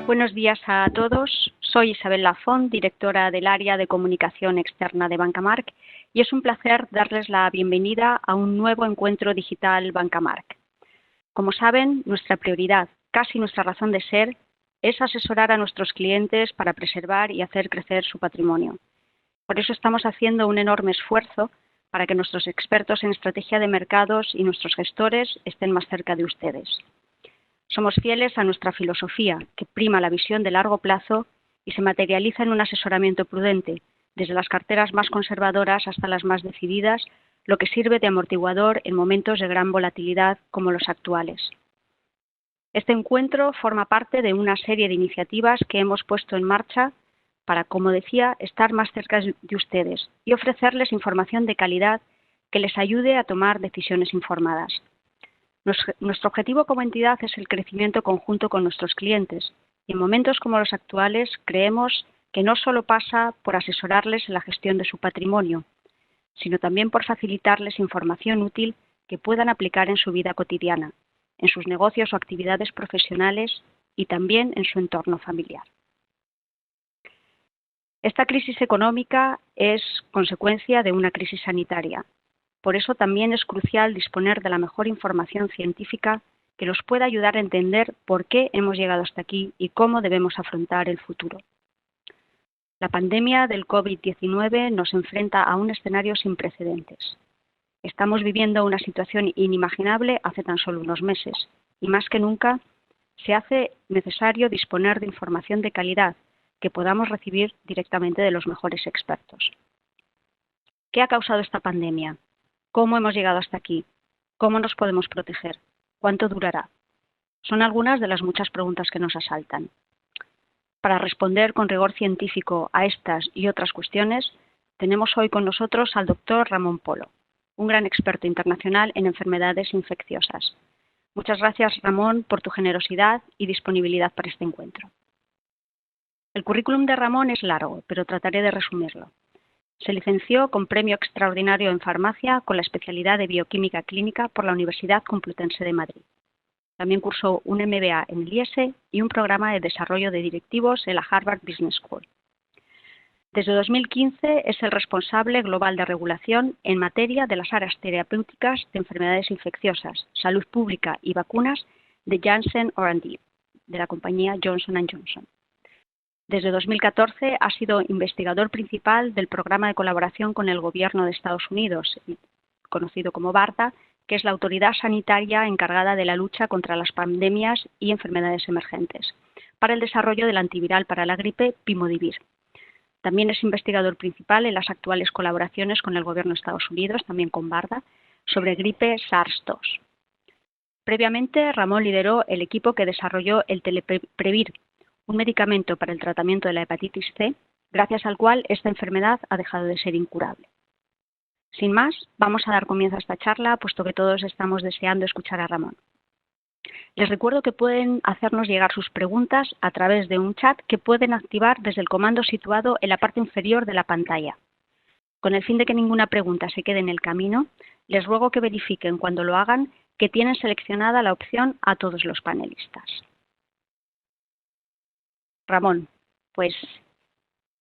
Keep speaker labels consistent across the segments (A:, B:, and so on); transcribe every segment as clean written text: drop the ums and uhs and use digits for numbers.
A: Buenos días a todos. Soy Isabel Lafont, directora del área de comunicación externa de Bancamarc, y es un placer darles la bienvenida a un nuevo encuentro digital Bancamarc. Como saben, nuestra prioridad, casi nuestra razón de ser, es asesorar a nuestros clientes para preservar y hacer crecer su patrimonio. Por eso estamos haciendo un enorme esfuerzo para que nuestros expertos en estrategia de mercados y nuestros gestores estén más cerca de ustedes. Somos fieles a nuestra filosofía, que prima la visión de largo plazo y se materializa en un asesoramiento prudente, desde las carteras más conservadoras hasta las más decididas, lo que sirve de amortiguador en momentos de gran volatilidad como los actuales. Este encuentro forma parte de una serie de iniciativas que hemos puesto en marcha para, como decía, estar más cerca de ustedes y ofrecerles información de calidad que les ayude a tomar decisiones informadas. Nuestro objetivo como entidad es el crecimiento conjunto con nuestros clientes y en momentos como los actuales creemos que no solo pasa por asesorarles en la gestión de su patrimonio, sino también por facilitarles información útil que puedan aplicar en su vida cotidiana, en sus negocios o actividades profesionales y también en su entorno familiar. Esta crisis económica es consecuencia de una crisis sanitaria. Por eso también es crucial disponer de la mejor información científica que nos pueda ayudar a entender por qué hemos llegado hasta aquí y cómo debemos afrontar el futuro. La pandemia del COVID-19 nos enfrenta a un escenario sin precedentes. Estamos viviendo una situación inimaginable hace tan solo unos meses y más que nunca se hace necesario disponer de información de calidad que podamos recibir directamente de los mejores expertos. ¿Qué ha causado esta pandemia? ¿Cómo hemos llegado hasta aquí? ¿Cómo nos podemos proteger? ¿Cuánto durará? Son algunas de las muchas preguntas que nos asaltan. Para responder con rigor científico a estas y otras cuestiones, tenemos hoy con nosotros al doctor Ramón Polo, un gran experto internacional en enfermedades infecciosas. Muchas gracias, Ramón, por tu generosidad y disponibilidad para este encuentro. El currículum de Ramón es largo, pero trataré de resumirlo. Se licenció con premio extraordinario en farmacia con la especialidad de bioquímica clínica por la Universidad Complutense de Madrid. También cursó un MBA en el IESE y un programa de desarrollo de directivos en la Harvard Business School. Desde 2015 es el responsable global de regulación en materia de las áreas terapéuticas de enfermedades infecciosas, salud pública y vacunas de Janssen R&D, de la compañía Johnson & Johnson. Desde 2014 ha sido investigador principal del programa de colaboración con el Gobierno de Estados Unidos, conocido como BARDA, que es la autoridad sanitaria encargada de la lucha contra las pandemias y enfermedades emergentes, para el desarrollo del antiviral para la gripe Pimodivir. También es investigador principal en las actuales colaboraciones con el Gobierno de Estados Unidos, también con BARDA, sobre gripe SARS-2. Previamente, Ramón lideró el equipo que desarrolló el Teleprevir, un medicamento para el tratamiento de la hepatitis C, gracias al cual esta enfermedad ha dejado de ser incurable. Sin más, vamos a dar comienzo a esta charla, puesto que todos estamos deseando escuchar a Ramón. Les recuerdo que pueden hacernos llegar sus preguntas a través de un chat que pueden activar desde el comando situado en la parte inferior de la pantalla. Con el fin de que ninguna pregunta se quede en el camino, les ruego que verifiquen cuando lo hagan que tienen seleccionada la opción a todos los panelistas. Ramón, pues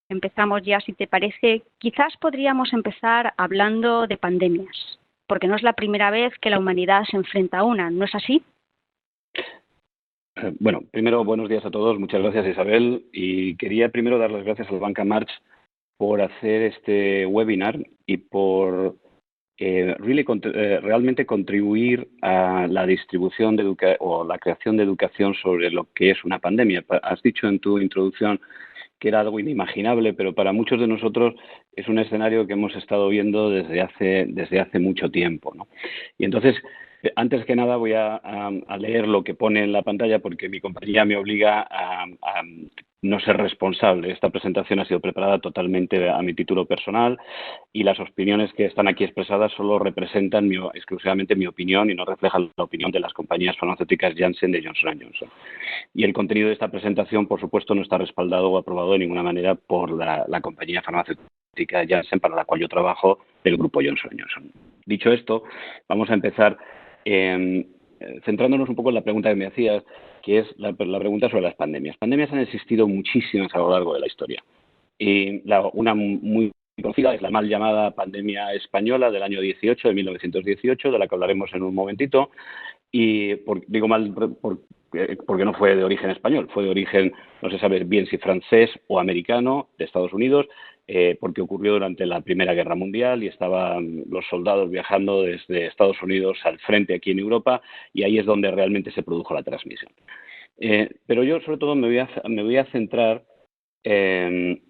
A: empezamos ya, si te parece. Quizás podríamos empezar hablando de pandemias, porque no es la primera vez que la humanidad se enfrenta a una, ¿no es así?
B: Bueno, primero, buenos días a todos. Muchas gracias, Isabel. Y quería primero dar las gracias al Bancamarc por hacer este webinar y por realmente contribuir a la distribución o la creación de educación sobre lo que es una pandemia. Has dicho en tu introducción que era algo inimaginable, pero para muchos de nosotros es un escenario que hemos estado viendo desde hace mucho tiempo, ¿no? Y entonces, antes que nada voy a leer lo que pone en la pantalla porque mi compañía me obliga a no ser responsable. Esta presentación ha sido preparada totalmente a mi título personal y las opiniones que están aquí expresadas solo representan exclusivamente mi opinión y no reflejan la opinión de las compañías farmacéuticas Janssen de Johnson & Johnson. Y el contenido de esta presentación, por supuesto, no está respaldado o aprobado de ninguna manera por la compañía farmacéutica Janssen para la cual yo trabajo, del grupo Johnson & Johnson. Dicho esto, vamos a empezar centrándonos un poco en la pregunta que me hacías. que es la pregunta sobre las pandemias. Pandemias han existido muchísimas a lo largo de la historia. Y una muy conocida es la mal llamada pandemia española del año 18, de 1918, de la que hablaremos en un momentito. Y digo mal porque no fue de origen español, fue de origen, no se sabe bien si francés o americano, de Estados Unidos, porque ocurrió durante la Primera Guerra Mundial y estaban los soldados viajando desde Estados Unidos al frente aquí en Europa, y ahí es donde realmente se produjo la transmisión. Pero yo sobre todo me voy a centrar me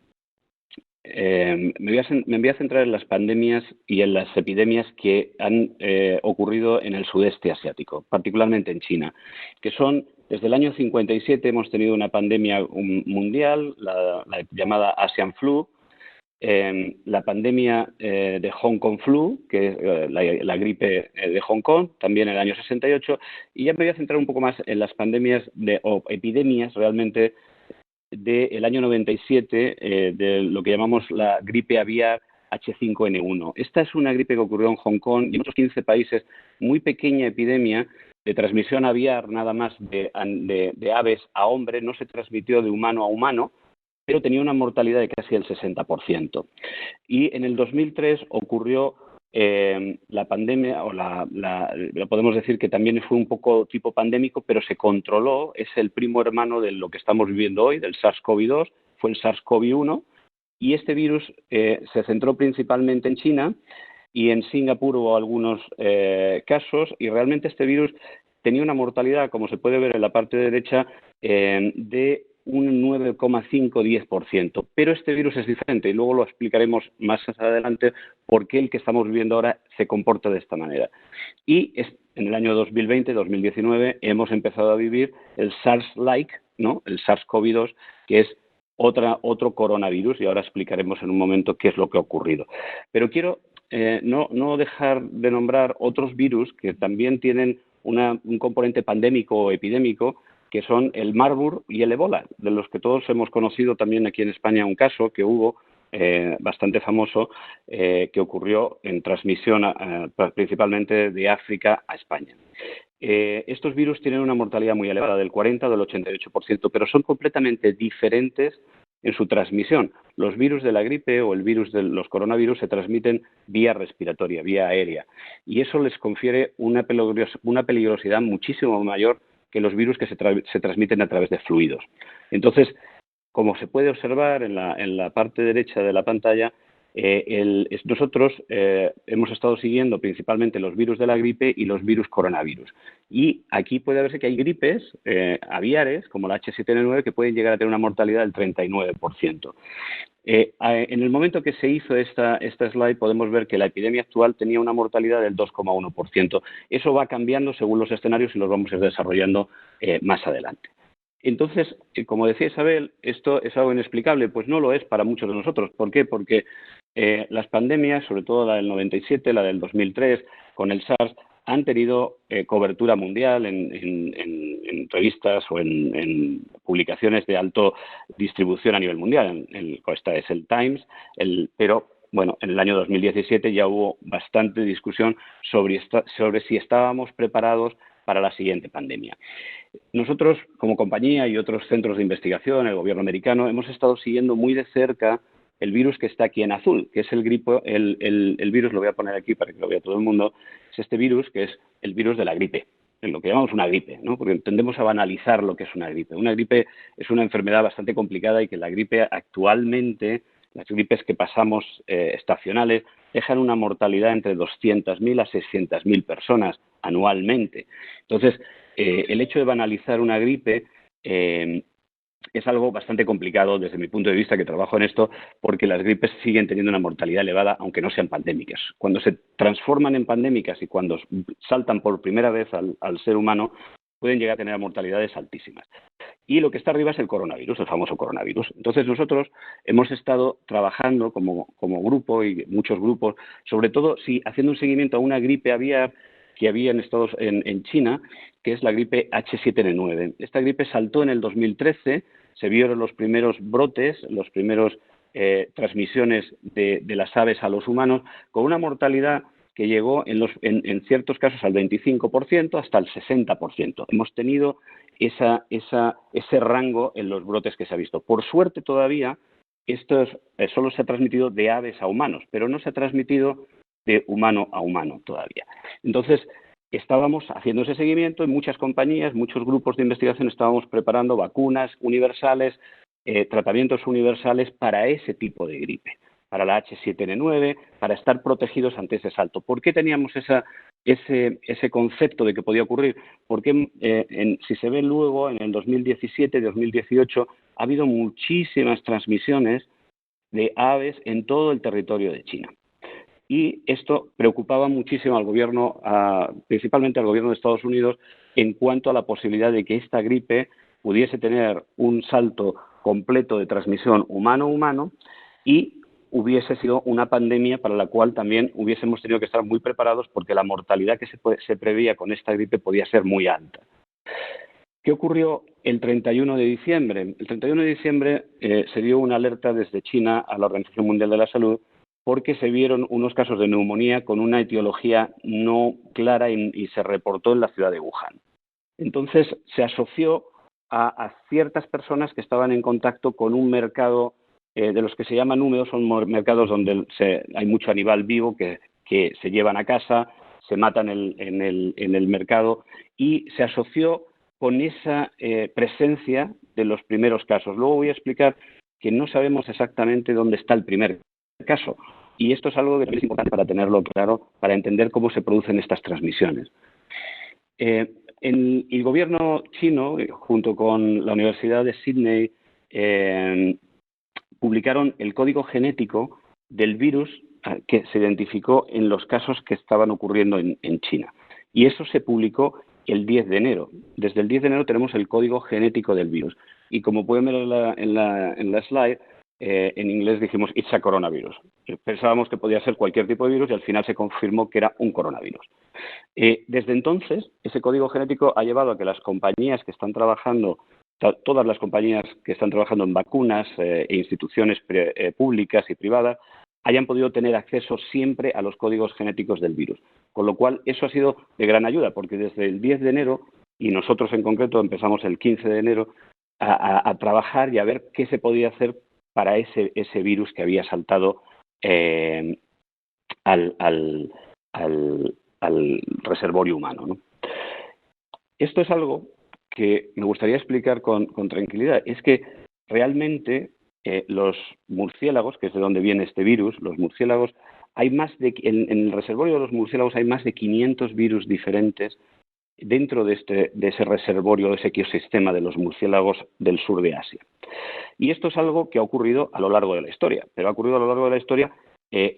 B: voy a centrar en las pandemias y en las epidemias que han ocurrido en el sudeste asiático, particularmente en China, que son, desde el año 57 hemos tenido una pandemia mundial, la llamada Asian Flu, la pandemia de Hong Kong Flu, que es la gripe de Hong Kong, también en el año 68, y ya me voy a centrar un poco más en las pandemias o epidemias realmente del año 97, de lo que llamamos la gripe aviar H5N1. Esta es una gripe que ocurrió en Hong Kong y en otros 15 países, muy pequeña epidemia de transmisión aviar, nada más de aves a hombre, no se transmitió de humano a humano, pero tenía una mortalidad de casi el 60%. Y en el 2003 ocurrió la pandemia, o podemos decir que también fue un poco tipo pandémico, pero se controló, es el primo hermano de lo que estamos viviendo hoy, del SARS-CoV-2, fue el SARS-CoV-1, y este virus se centró principalmente en China, y en Singapur hubo algunos casos, y realmente este virus tenía una mortalidad, como se puede ver en la parte derecha, de un 9,5-10%. Pero este virus es diferente y luego lo explicaremos más adelante por qué el que estamos viviendo ahora se comporta de esta manera. Y en el año 2020-2019 hemos empezado a vivir el SARS-like, ¿no? El SARS-CoV-2, que es otro coronavirus, y ahora explicaremos en un momento qué es lo que ha ocurrido. Pero quiero no dejar de nombrar otros virus que también tienen un componente pandémico o epidémico, que son el Marburg y el Ébola, de los que todos hemos conocido también aquí en España un caso que hubo bastante famoso, que ocurrió en transmisión principalmente de África a España. Estos virus tienen una mortalidad muy elevada, del 40 o del 88%, pero son completamente diferentes en su transmisión. Los virus de la gripe o el virus de los coronavirus se transmiten vía respiratoria, vía aérea, y eso les confiere una peligrosidad muchísimo mayor que los virus que se transmiten a través de fluidos. Entonces, como se puede observar en la parte derecha de la pantalla, nosotros hemos estado siguiendo principalmente los virus de la gripe y los virus coronavirus. Y aquí puede verse que hay gripes aviares, como la H7N9, que pueden llegar a tener una mortalidad del 39%. En el momento que se hizo esta slide podemos ver que la epidemia actual tenía una mortalidad del 2,1%. Eso va cambiando según los escenarios y los vamos a ir desarrollando más adelante. Entonces, como decía Isabel, ¿esto es algo inexplicable? Pues no lo es para muchos de nosotros. ¿Por qué? Porque las pandemias, sobre todo la del 97, la del 2003, con el SARS, han tenido cobertura mundial en revistas o en publicaciones de alta distribución a nivel mundial. Esta es el Times, pero bueno, en el año 2017 ya hubo bastante discusión sobre si estábamos preparados para la siguiente pandemia. Nosotros, como compañía y otros centros de investigación, el gobierno americano, hemos estado siguiendo muy de cerca el virus que está aquí en azul, que es el virus, lo voy a poner aquí para que lo vea todo el mundo, es este virus que es el virus de la gripe, en lo que llamamos una gripe, ¿no? Porque tendemos a banalizar lo que es una gripe. Una gripe es una enfermedad bastante complicada y que la gripe actualmente, las gripes que pasamos estacionales, dejan una mortalidad entre 200.000 a 600.000 personas anualmente. Entonces, el hecho de banalizar una gripe es algo bastante complicado desde mi punto de vista, que trabajo en esto, porque las gripes siguen teniendo una mortalidad elevada, aunque no sean pandémicas. Cuando se transforman en pandémicas y cuando saltan por primera vez al ser humano, pueden llegar a tener mortalidades altísimas. Y lo que está arriba es el coronavirus, el famoso coronavirus. Entonces nosotros hemos estado trabajando como grupo y muchos grupos, sobre todo haciendo un seguimiento a una gripe aviar que había en China, que es la gripe H7N9. Esta gripe saltó en el 2013, se vieron los primeros brotes, los primeros transmisiones de las aves a los humanos, con una mortalidad que llegó en ciertos casos al 25%, hasta el 60%. Hemos tenido ese rango en los brotes que se ha visto. Por suerte todavía esto solo se ha transmitido de aves a humanos, pero no se ha transmitido de humano a humano todavía. Entonces, estábamos haciendo ese seguimiento en muchas compañías, muchos grupos de investigación estábamos preparando vacunas universales, tratamientos universales para ese tipo de gripe, para la H7N9, para estar protegidos ante ese salto. ¿Por qué teníamos ese concepto de que podía ocurrir? Porque si se ve luego, en el 2017 y 2018, ha habido muchísimas transmisiones de aves en todo el territorio de China. Y esto preocupaba muchísimo al gobierno, principalmente al gobierno de Estados Unidos, en cuanto a la posibilidad de que esta gripe pudiese tener un salto completo de transmisión humano-humano y hubiese sido una pandemia para la cual también hubiésemos tenido que estar muy preparados, porque la mortalidad que se preveía con esta gripe podía ser muy alta. ¿Qué ocurrió el 31 de diciembre? El 31 de diciembre se dio una alerta desde China a la Organización Mundial de la Salud, porque se vieron unos casos de neumonía con una etiología no clara y se reportó en la ciudad de Wuhan. Entonces se asoció a ciertas personas que estaban en contacto con un mercado de los que se llaman húmedos, son mercados donde hay mucho animal vivo que se llevan a casa, se matan en el mercado, y se asoció con esa presencia de los primeros casos. Luego voy a explicar que no sabemos exactamente dónde está el primer caso, y esto es algo que es importante para tenerlo claro, para entender cómo se producen estas transmisiones. El gobierno chino, junto con la Universidad de Sydney, publicaron el código genético del virus que se identificó en los casos que estaban ocurriendo en China. Y eso se publicó el 10 de enero. Desde el 10 de enero tenemos el código genético del virus. Y como pueden ver en la slide, en inglés dijimos "it's a coronavirus". Pensábamos que podía ser cualquier tipo de virus y al final se confirmó que era un coronavirus. Desde entonces, ese código genético ha llevado a que las compañías que están trabajando, todas las compañías que están trabajando en vacunas e instituciones públicas y privadas, hayan podido tener acceso siempre a los códigos genéticos del virus. Con lo cual, eso ha sido de gran ayuda, porque desde el 10 de enero, y nosotros en concreto empezamos el 15 de enero, a trabajar y a ver qué se podía hacer para ese virus que había saltado al reservorio humano, ¿no? Esto es algo que me gustaría explicar con tranquilidad. Es que realmente los murciélagos, que es de donde viene este virus, los murciélagos, en el reservorio de los murciélagos hay más de 500 virus diferentes dentro de ese reservorio, de ese ecosistema de los murciélagos del sur de Asia. Y esto es algo que ha ocurrido a lo largo de la historia, pero ha ocurrido a lo largo de la historia.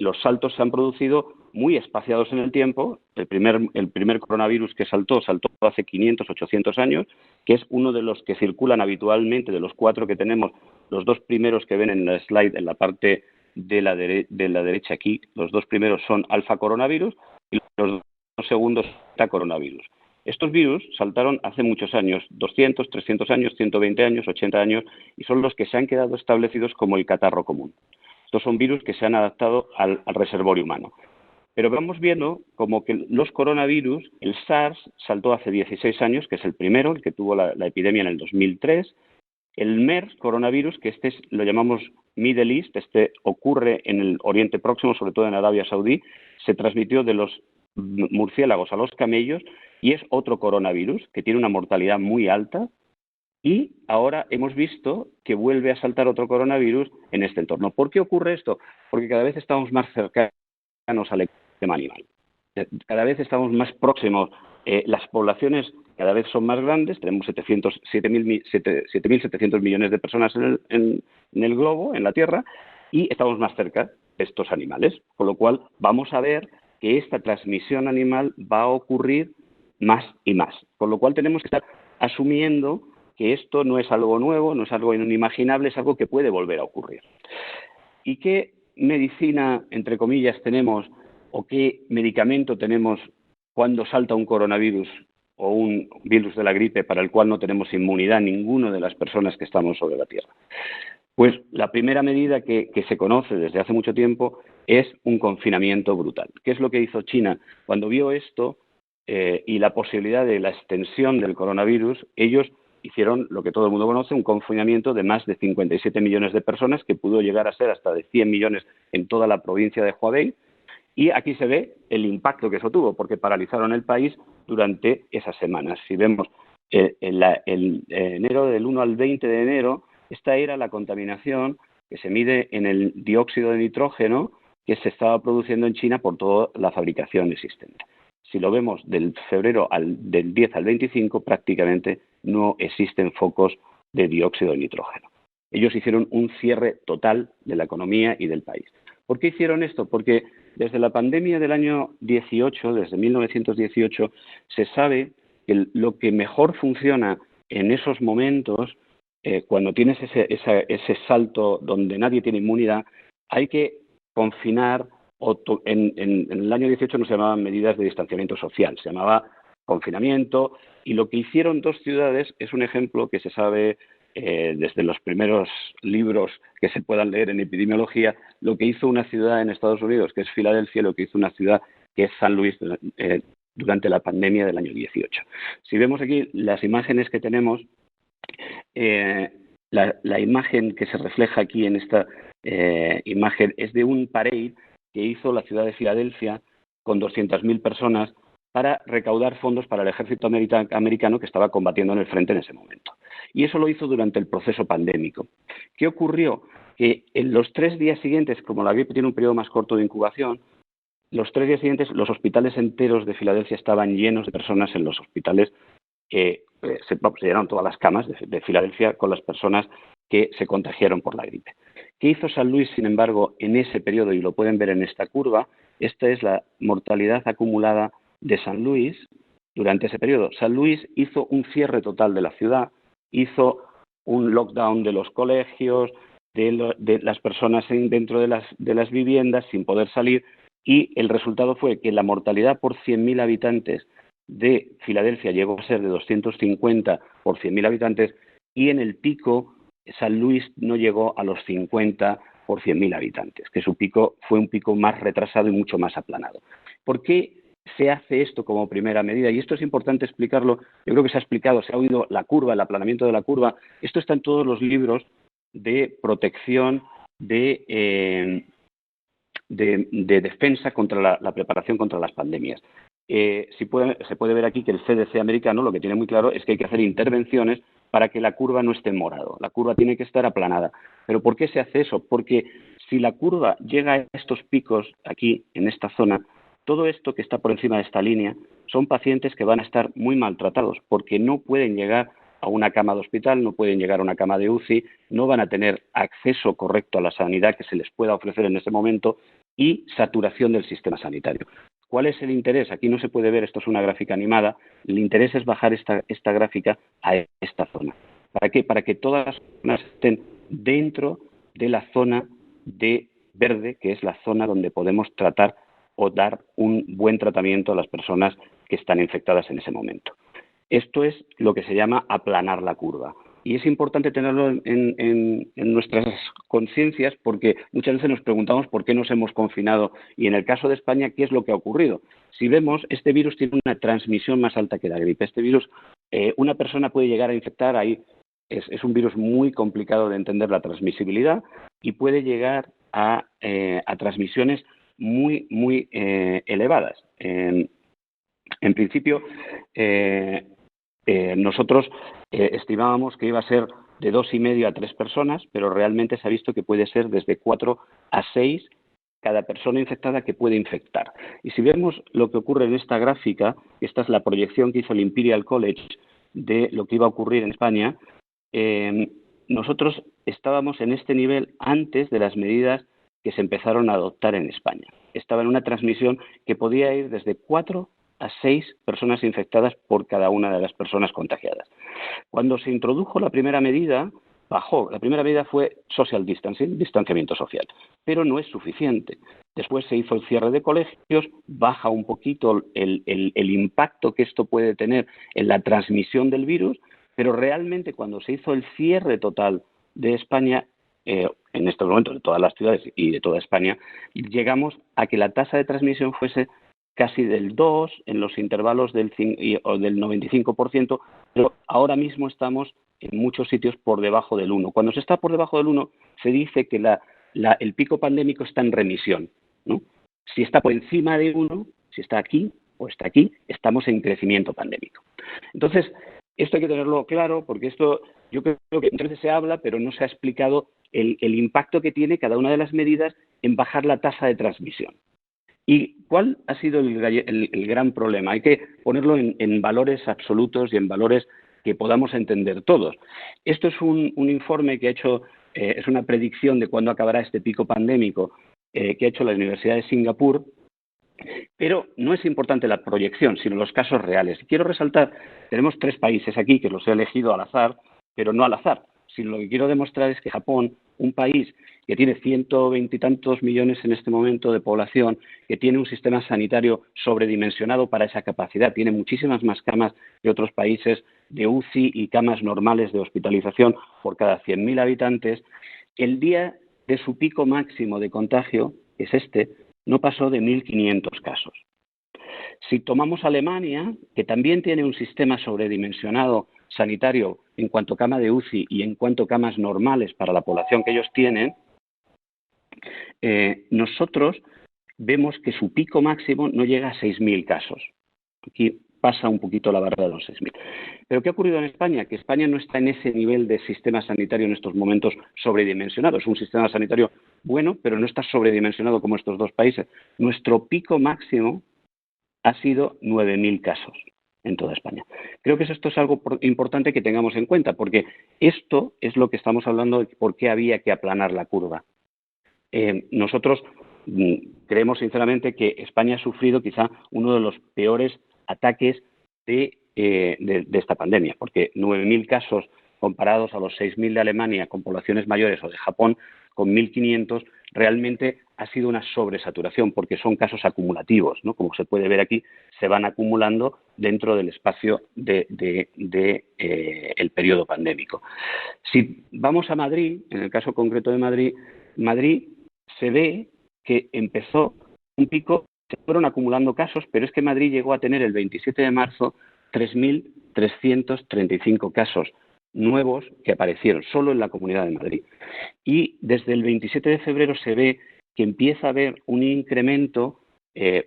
B: Los saltos se han producido muy espaciados en el tiempo. El primer coronavirus que saltó hace 500, 800 años, que es uno de los que circulan habitualmente, de los 4 que tenemos. Los 2 primeros que ven en la slide, en la parte de la derecha aquí, los 2 primeros son alfa coronavirus y los 2 segundos beta coronavirus. Estos virus saltaron hace muchos años, 200, 300 años, 120 años, 80 años, y son los que se han quedado establecidos como el catarro común. Estos son virus que se han adaptado al reservorio humano. Pero vamos viendo como que los coronavirus, el SARS saltó hace 16 años, que es el primero, el que tuvo la epidemia en el 2003. El MERS coronavirus, que lo llamamos Middle East, ocurre en el Oriente Próximo, sobre todo en Arabia Saudí, se transmitió de los murciélagos a los camellos y es otro coronavirus que tiene una mortalidad muy alta. Y ahora hemos visto que vuelve a saltar otro coronavirus en este entorno. ¿Por qué ocurre esto? Porque cada vez estamos más cercanos al ecosistema animal. Cada vez estamos más próximos. Las poblaciones cada vez son más grandes. Tenemos 7.700 millones de personas en el globo, en la Tierra, y estamos más cerca de estos animales. Con lo cual vamos a ver que esta transmisión animal va a ocurrir más y más. Con lo cual tenemos que estar asumiendo que esto no es algo nuevo, no es algo inimaginable, es algo que puede volver a ocurrir. ¿Y qué medicina, entre comillas, tenemos o qué medicamento tenemos cuando salta un coronavirus o un virus de la gripe para el cual no tenemos inmunidad ninguno de las personas que estamos sobre la Tierra? Pues la primera medida que se conoce desde hace mucho tiempo es un confinamiento brutal. ¿Qué es lo que hizo China? Cuando vio esto y la posibilidad de la extensión del coronavirus, ellos hicieron lo que todo el mundo conoce, un confinamiento de más de 57 millones de personas, que pudo llegar a ser hasta de 100 millones en toda la provincia de Hubei. Y aquí se ve el impacto que eso tuvo, porque paralizaron el país durante esas semanas. Si vemos el enero del 1 al 20 de enero, esta era la contaminación que se mide en el dióxido de nitrógeno que se estaba produciendo en China por toda la fabricación existente. Si lo vemos del del 10 al 25, prácticamente no existen focos de dióxido de nitrógeno. Ellos hicieron un cierre total de la economía y del país. ¿Por qué hicieron esto? Porque desde la pandemia del año 18, desde 1918, se sabe que lo que mejor funciona en esos momentos, cuando tienes ese salto donde nadie tiene inmunidad, hay que confinar. En el año 18 no se llamaban medidas de distanciamiento social, se llamaba confinamiento, y lo que hicieron dos ciudades es un ejemplo que se sabe desde los primeros libros que se puedan leer en epidemiología, lo que hizo una ciudad en Estados Unidos, que es Filadelfia, y lo que hizo una ciudad que es San Luis durante la pandemia del año 18. Si vemos aquí las imágenes que tenemos, la imagen que se refleja aquí en esta imagen es de un parade que hizo la ciudad de Filadelfia con 200.000 personas para recaudar fondos para el ejército americano que estaba combatiendo en el frente en ese momento. Y eso lo hizo durante el proceso pandémico. ¿Qué ocurrió? Que en los 3 días siguientes, como la gripe tiene un periodo más corto de incubación, los 3 días siguientes los hospitales enteros de Filadelfia estaban llenos de personas en los hospitales. Se llenaron todas las camas de Filadelfia con las personas que se contagiaron por la gripe. ¿Qué hizo San Luis, sin embargo, en ese periodo? Y lo pueden ver en esta curva. Esta es la mortalidad acumulada de San Luis durante ese periodo. San Luis hizo un cierre total de la ciudad, hizo un lockdown de los colegios, de las personas dentro de las viviendas sin poder salir, y el resultado fue que la mortalidad por 100.000 habitantes de Filadelfia llegó a ser de 250 por 100.000 habitantes, y en el pico San Luis no llegó a los 50 por 100.000 habitantes, que su pico fue un pico más retrasado y mucho más aplanado. ¿Por qué se hace esto como primera medida? Y esto es importante explicarlo. Yo creo que se ha explicado, se ha oído la curva, el aplanamiento de la curva. Esto está en todos los libros de protección de defensa contra la preparación contra las pandemias. Se puede ver aquí que el CDC americano lo que tiene muy claro es que hay que hacer intervenciones para que la curva no esté en morado. La curva tiene que estar aplanada. ¿Pero por qué se hace eso? Porque si la curva llega a estos picos aquí, en esta zona, todo esto que está por encima de esta línea son pacientes que van a estar muy maltratados porque no pueden llegar a una cama de hospital, no pueden llegar a una cama de UCI, no van a tener acceso correcto a la sanidad que se les pueda ofrecer en ese momento, y saturación del sistema sanitario. ¿Cuál es el interés? Aquí no se puede ver, esto es una gráfica animada. El interés es bajar esta gráfica a esta zona. ¿Para qué? Para que todas las zonas estén dentro de la zona de verde, que es la zona donde podemos tratar o dar un buen tratamiento a las personas que están infectadas en ese momento. Esto es lo que se llama aplanar la curva. Y es importante tenerlo en nuestras conciencias, porque muchas veces nos preguntamos por qué nos hemos confinado, y en el caso de España, ¿qué es lo que ha ocurrido? Si vemos, este virus tiene una transmisión más alta que la gripe. Este virus, una persona puede llegar a infectar, ahí es un virus muy complicado de entender la transmisibilidad, y puede llegar a transmisiones muy, muy elevadas. En principio, nosotros estimábamos que iba a ser de 2,5 a 3 personas, pero realmente se ha visto que puede ser desde 4 a 6 cada persona infectada que puede infectar. Y si vemos lo que ocurre en esta gráfica, esta es la proyección que hizo el Imperial College de lo que iba a ocurrir en España, nosotros estábamos en este nivel antes de las medidas que se empezaron a adoptar en España. Estaba en una transmisión que podía ir desde 4 a 6 personas infectadas por cada una de las personas contagiadas. Cuando se introdujo la primera medida, bajó. La primera medida fue social distancing, distanciamiento social, pero no es suficiente. Después se hizo el cierre de colegios, baja un poquito el impacto que esto puede tener en la transmisión del virus, pero realmente cuando se hizo el cierre total de España, en estos momentos de todas las ciudades y de toda España, llegamos a que la tasa de transmisión fuese casi del 2 en los intervalos o del 95%, pero ahora mismo estamos en muchos sitios por debajo del 1. Cuando se está por debajo del 1, se dice que el pico pandémico está en remisión, ¿no? Si está por encima de 1, si está aquí o está aquí, estamos en crecimiento pandémico. Entonces, esto hay que tenerlo claro, porque esto yo creo que muchas veces se habla, pero no se ha explicado el impacto que tiene cada una de las medidas en bajar la tasa de transmisión. ¿Y cuál ha sido el gran problema? Hay que ponerlo en valores absolutos y en valores que podamos entender todos. Esto es un informe que ha hecho, es una predicción de cuándo acabará este pico pandémico que ha hecho la Universidad de Singapur, pero no es importante la proyección, sino los casos reales. Y quiero resaltar, tenemos 3 países aquí que los he elegido al azar, pero no al azar, sino lo que quiero demostrar es que Japón, un país que tiene 120 y tantos millones en este momento de población, que tiene un sistema sanitario sobredimensionado para esa capacidad, tiene muchísimas más camas que otros países de UCI y camas normales de hospitalización por cada 100.000 habitantes, el día de su pico máximo de contagio, que es este, no pasó de 1.500 casos. Si tomamos Alemania, que también tiene un sistema sobredimensionado sanitario en cuanto a cama de UCI y en cuanto a camas normales para la población que ellos tienen, nosotros vemos que su pico máximo no llega a 6.000 casos. Aquí pasa un poquito la barrera de los 6.000. Pero ¿qué ha ocurrido en España? Que España no está en ese nivel de sistema sanitario en estos momentos sobredimensionado. Es un sistema sanitario bueno, pero no está sobredimensionado como estos 2 países. Nuestro pico máximo ha sido 9.000 casos en toda España. Creo que esto es algo importante que tengamos en cuenta, porque esto es lo que estamos hablando de por qué había que aplanar la curva. Nosotros creemos sinceramente que España ha sufrido quizá uno de los peores ataques de esta pandemia, porque 9.000 casos comparados a los 6.000 de Alemania con poblaciones mayores o de Japón con 1.500, realmente ha sido una sobresaturación porque son casos acumulativos, ¿no? Como se puede ver aquí, se van acumulando dentro del espacio el periodo pandémico. Si vamos a Madrid, en el caso concreto de Madrid, Madrid se ve que empezó un pico, se fueron acumulando casos, pero es que Madrid llegó a tener el 27 de marzo 3.335 casos nuevos que aparecieron solo en la Comunidad de Madrid. Y desde el 27 de febrero se ve que empieza a haber un incremento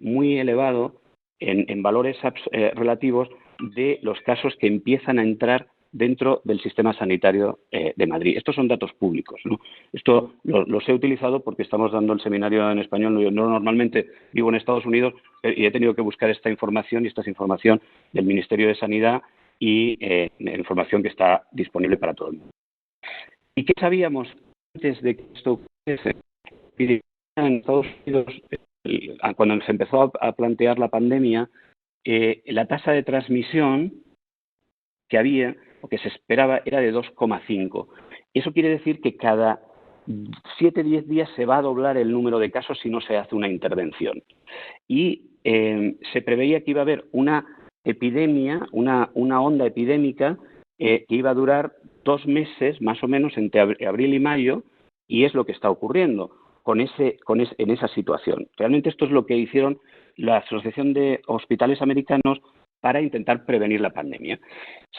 B: muy elevado en valores relativos de los casos que empiezan a entrar dentro del sistema sanitario de Madrid. Estos son datos públicos, ¿no? Esto los he utilizado porque estamos dando el seminario en español. Yo normalmente vivo en Estados Unidos y he tenido que buscar esta información, y esta es información del Ministerio de Sanidad y información que está disponible para todo el mundo. ¿Y qué sabíamos antes de que esto ocurriese? En Estados Unidos, cuando se empezó a plantear la pandemia, la tasa de transmisión que había o que se esperaba era de 2,5. Eso quiere decir que cada 7-10 días se va a doblar el número de casos si no se hace una intervención. Y se preveía que iba a haber una epidemia, una onda epidémica que iba a durar 2 meses más o menos entre abril y mayo, y es lo que está ocurriendo en esa situación. Realmente esto es lo que hicieron la Asociación de Hospitales Americanos para intentar prevenir la pandemia.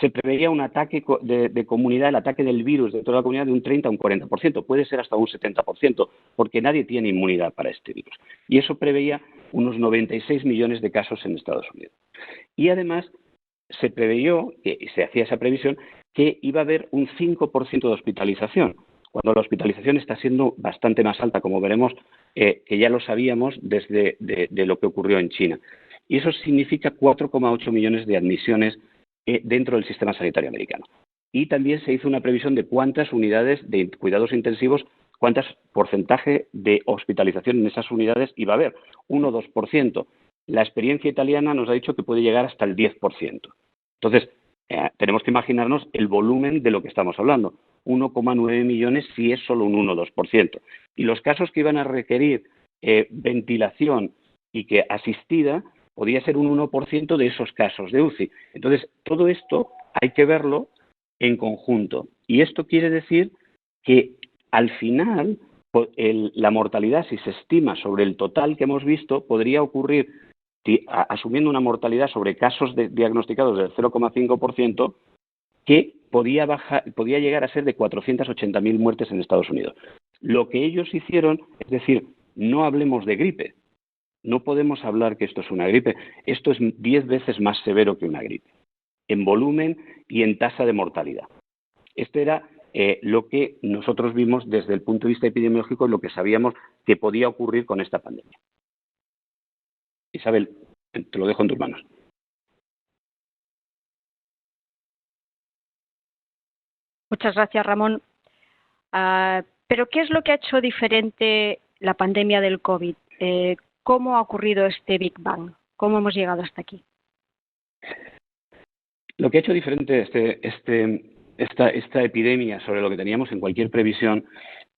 B: Se preveía un ataque de comunidad, el ataque del virus de toda la comunidad de un 30 a un 40%, puede ser hasta un 70%, porque nadie tiene inmunidad para este virus. Y eso preveía unos 96 millones de casos en Estados Unidos. Y además se preveyó, y se hacía esa previsión, que iba a haber un 5% de hospitalización, cuando la hospitalización está siendo bastante más alta, como veremos, que ya lo sabíamos desde de lo que ocurrió en China. Y eso significa 4,8 millones de admisiones dentro del sistema sanitario americano. Y también se hizo una previsión de cuántas unidades de cuidados intensivos, cuántas porcentaje de hospitalización en esas unidades iba a haber, 1 o 2%. La experiencia italiana nos ha dicho que puede llegar hasta el 10%. Entonces, tenemos que imaginarnos el volumen de lo que estamos hablando. 1,9 millones si es solo un 1 o 2%. Y los casos que iban a requerir ventilación y que asistida podía ser un 1% de esos casos de UCI. Entonces, todo esto hay que verlo en conjunto. Y esto quiere decir que al final la mortalidad, si se estima sobre el total que hemos visto, podría ocurrir asumiendo una mortalidad sobre casos diagnosticados del 0,5%, que podía llegar a ser de 480.000 muertes en Estados Unidos. Lo que ellos hicieron es decir, no hablemos de gripe. No podemos hablar que esto es una gripe. Esto es 10 veces más severo que una gripe, en volumen y en tasa de mortalidad. Esto era lo que nosotros vimos desde el punto de vista epidemiológico, lo que sabíamos que podía ocurrir con esta pandemia. Isabel, te lo dejo en tus manos.
A: Muchas gracias, Ramón. Pero, ¿qué es lo que ha hecho diferente la pandemia del COVID? ¿Cómo ha ocurrido este Big Bang? ¿Cómo hemos llegado hasta aquí?
B: Lo que ha hecho diferente esta epidemia sobre lo que teníamos en cualquier previsión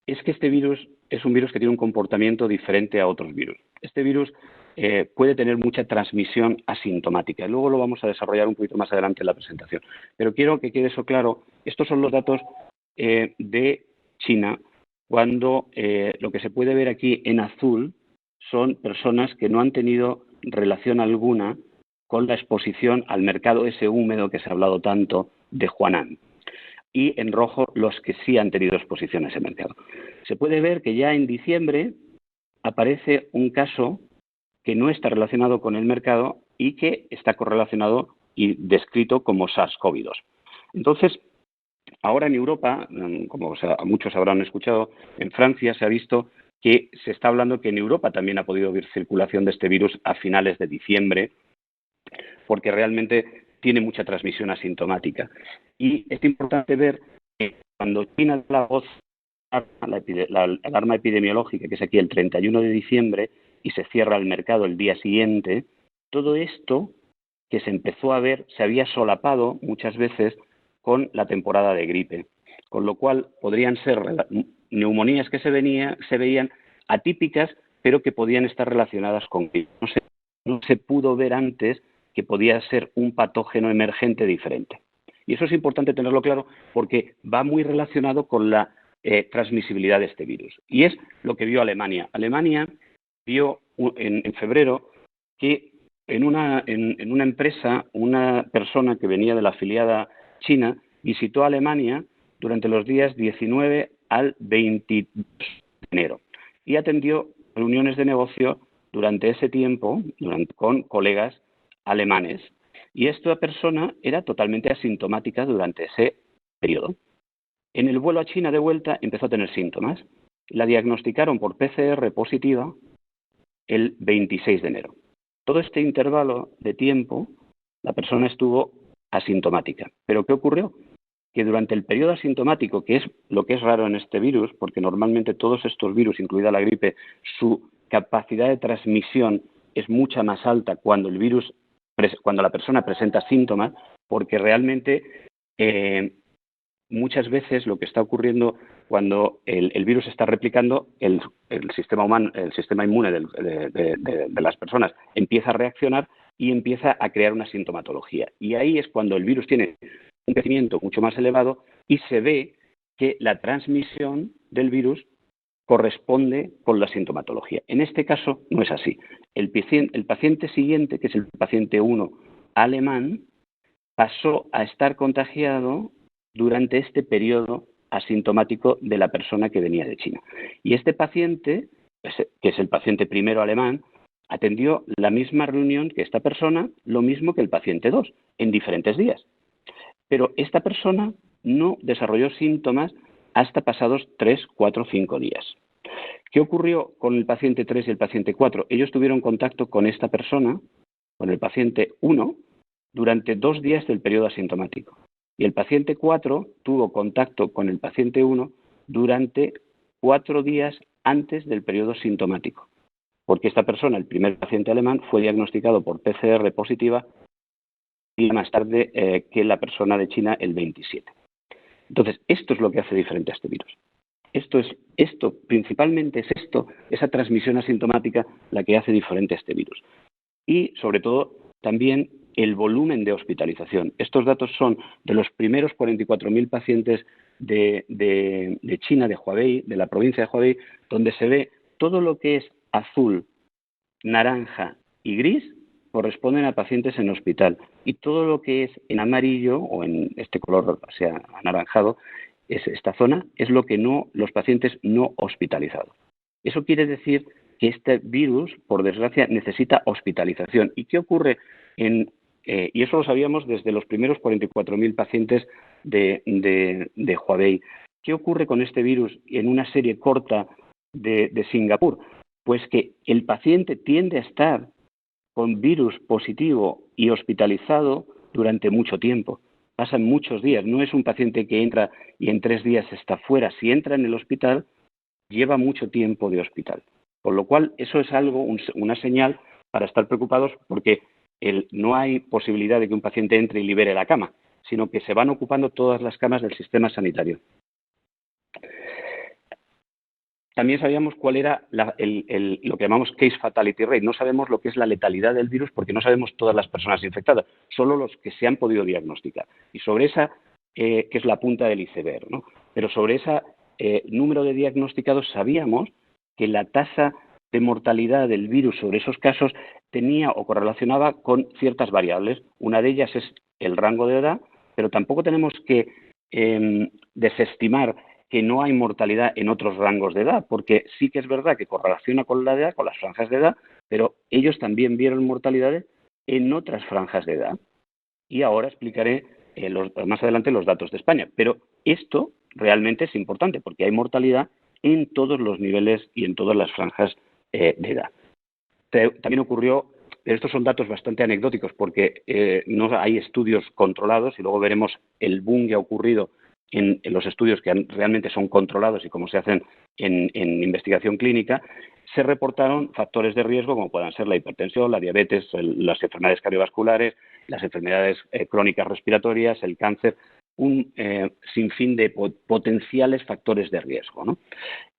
B: es que este virus es un virus que tiene un comportamiento diferente a otros virus. Este virus puede tener mucha transmisión asintomática. Luego lo vamos a desarrollar un poquito más adelante en la presentación. Pero quiero que quede eso claro. Estos son los datos de China, cuando lo que se puede ver aquí en azul son personas que no han tenido relación alguna con la exposición al mercado ese húmedo que se ha hablado tanto de Huanan. Y en rojo los que sí han tenido exposición a ese mercado. Se puede ver que ya en diciembre aparece un caso que no está relacionado con el mercado y que está correlacionado y descrito como SARS-CoV-2. Entonces, ahora en Europa, como muchos habrán escuchado, en Francia se ha visto que se está hablando que en Europa también ha podido haber circulación de este virus a finales de diciembre, porque realmente tiene mucha transmisión asintomática. Y es importante ver que cuando China da la voz a la alarma epidemiológica, que es aquí el 31 de diciembre, y se cierra el mercado el día siguiente, todo esto que se empezó a ver se había solapado muchas veces con la temporada de gripe, con lo cual podrían ser neumonías que se veían atípicas, pero que podían estar relacionadas con gripe. No se pudo ver antes que podía ser un patógeno emergente diferente. Y eso es importante tenerlo claro porque va muy relacionado con la transmisibilidad de este virus. Y es lo que vio Alemania. Alemania vio en febrero que en una empresa, una persona que venía de la afiliada china visitó Alemania durante los días 19 al 22 de enero y atendió reuniones de negocio durante ese tiempo con colegas alemanes. Y esta persona era totalmente asintomática durante ese periodo. En el vuelo a China de vuelta empezó a tener síntomas. La diagnosticaron por PCR positiva el 26 de enero. Todo este intervalo de tiempo, la persona estuvo asintomática. ¿Pero qué ocurrió? Que durante el periodo asintomático, que es lo que es raro en este virus, porque normalmente todos estos virus, incluida la gripe, su capacidad de transmisión es mucha más alta cuando la persona presenta síntomas, porque realmente muchas veces lo que está ocurriendo cuando el virus está replicando, el sistema humano, el sistema inmune de las personas empieza a reaccionar y empieza a crear una sintomatología. Y ahí es cuando el virus tiene un crecimiento mucho más elevado y se ve que la transmisión del virus corresponde con la sintomatología. En este caso no es así. El paciente siguiente, que es el paciente 1 alemán, pasó a estar contagiado durante este periodo asintomático de la persona que venía de China. Y este paciente, que es el paciente primero alemán, atendió la misma reunión que esta persona, lo mismo que el paciente 2, en diferentes días. Pero esta persona no desarrolló síntomas hasta pasados 3, 4, 5 días. ¿Qué ocurrió con el paciente 3 y el paciente 4? Ellos tuvieron contacto con esta persona, con el paciente 1, durante 2 días del periodo asintomático. Y el paciente 4 tuvo contacto con el paciente 1 durante 4 días antes del periodo sintomático. Porque esta persona, el primer paciente alemán, fue diagnosticado por PCR positiva y más tarde que la persona de China el 27. Entonces, esto es lo que hace diferente a este virus. Principalmente es esa transmisión asintomática la que hace diferente a este virus. Y, sobre todo, también el volumen de hospitalización. Estos datos son de los primeros 44.000 pacientes de China, de Hubei, de la provincia de Hubei, donde se ve todo lo que es azul, naranja y gris, corresponden a pacientes en hospital y todo lo que es en amarillo o en este color, o sea, anaranjado, esta zona es lo que los pacientes no hospitalizados. Eso quiere decir que este virus, por desgracia, necesita hospitalización. ¿Y qué ocurre y eso lo sabíamos desde los primeros 44.000 pacientes de Huawei? ¿Qué ocurre con este virus en una serie corta de Singapur? Pues que el paciente tiende a estar con virus positivo y hospitalizado durante mucho tiempo. Pasan muchos días. No es un paciente que entra y en 3 días está fuera. Si entra en el hospital, lleva mucho tiempo de hospital. Con lo cual, eso es algo, una señal para estar preocupados porque no hay posibilidad de que un paciente entre y libere la cama, sino que se van ocupando todas las camas del sistema sanitario. También sabíamos cuál era lo que llamamos case fatality rate. No sabemos lo que es la letalidad del virus porque no sabemos todas las personas infectadas, solo los que se han podido diagnosticar. Y sobre esa, que es la punta del iceberg, ¿no? Pero sobre ese número de diagnosticados sabíamos que la tasa de mortalidad del virus sobre esos casos tenía o correlacionaba con ciertas variables. Una de ellas es el rango de edad, pero tampoco tenemos que desestimar que no hay mortalidad en otros rangos de edad, porque sí que es verdad que correlaciona con la edad, con las franjas de edad, pero ellos también vieron mortalidades en otras franjas de edad. Y ahora explicaré más adelante los datos de España. Pero esto realmente es importante, porque hay mortalidad en todos los niveles y en todas las franjas de edad. También ocurrió, estos son datos bastante anecdóticos, porque no hay estudios controlados y luego veremos el boom que ha ocurrido en los estudios que realmente son controlados y como se hacen en investigación clínica. Se reportaron factores de riesgo como puedan ser la hipertensión, la diabetes, las enfermedades cardiovasculares, las enfermedades crónicas respiratorias, el cáncer, un sinfín de potenciales factores de riesgo, ¿no?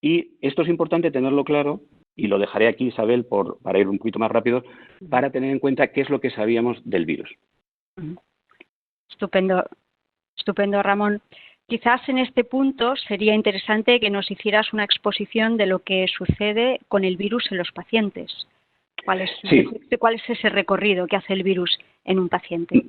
B: Y esto es importante tenerlo claro, y lo dejaré aquí, Isabel, para ir un poquito más rápido, para tener en cuenta qué es lo que sabíamos del virus.
A: Estupendo, Ramón. Quizás en este punto sería interesante que nos hicieras una exposición de lo que sucede con el virus en los pacientes. ¿Cuál es ese recorrido que hace el virus en un paciente?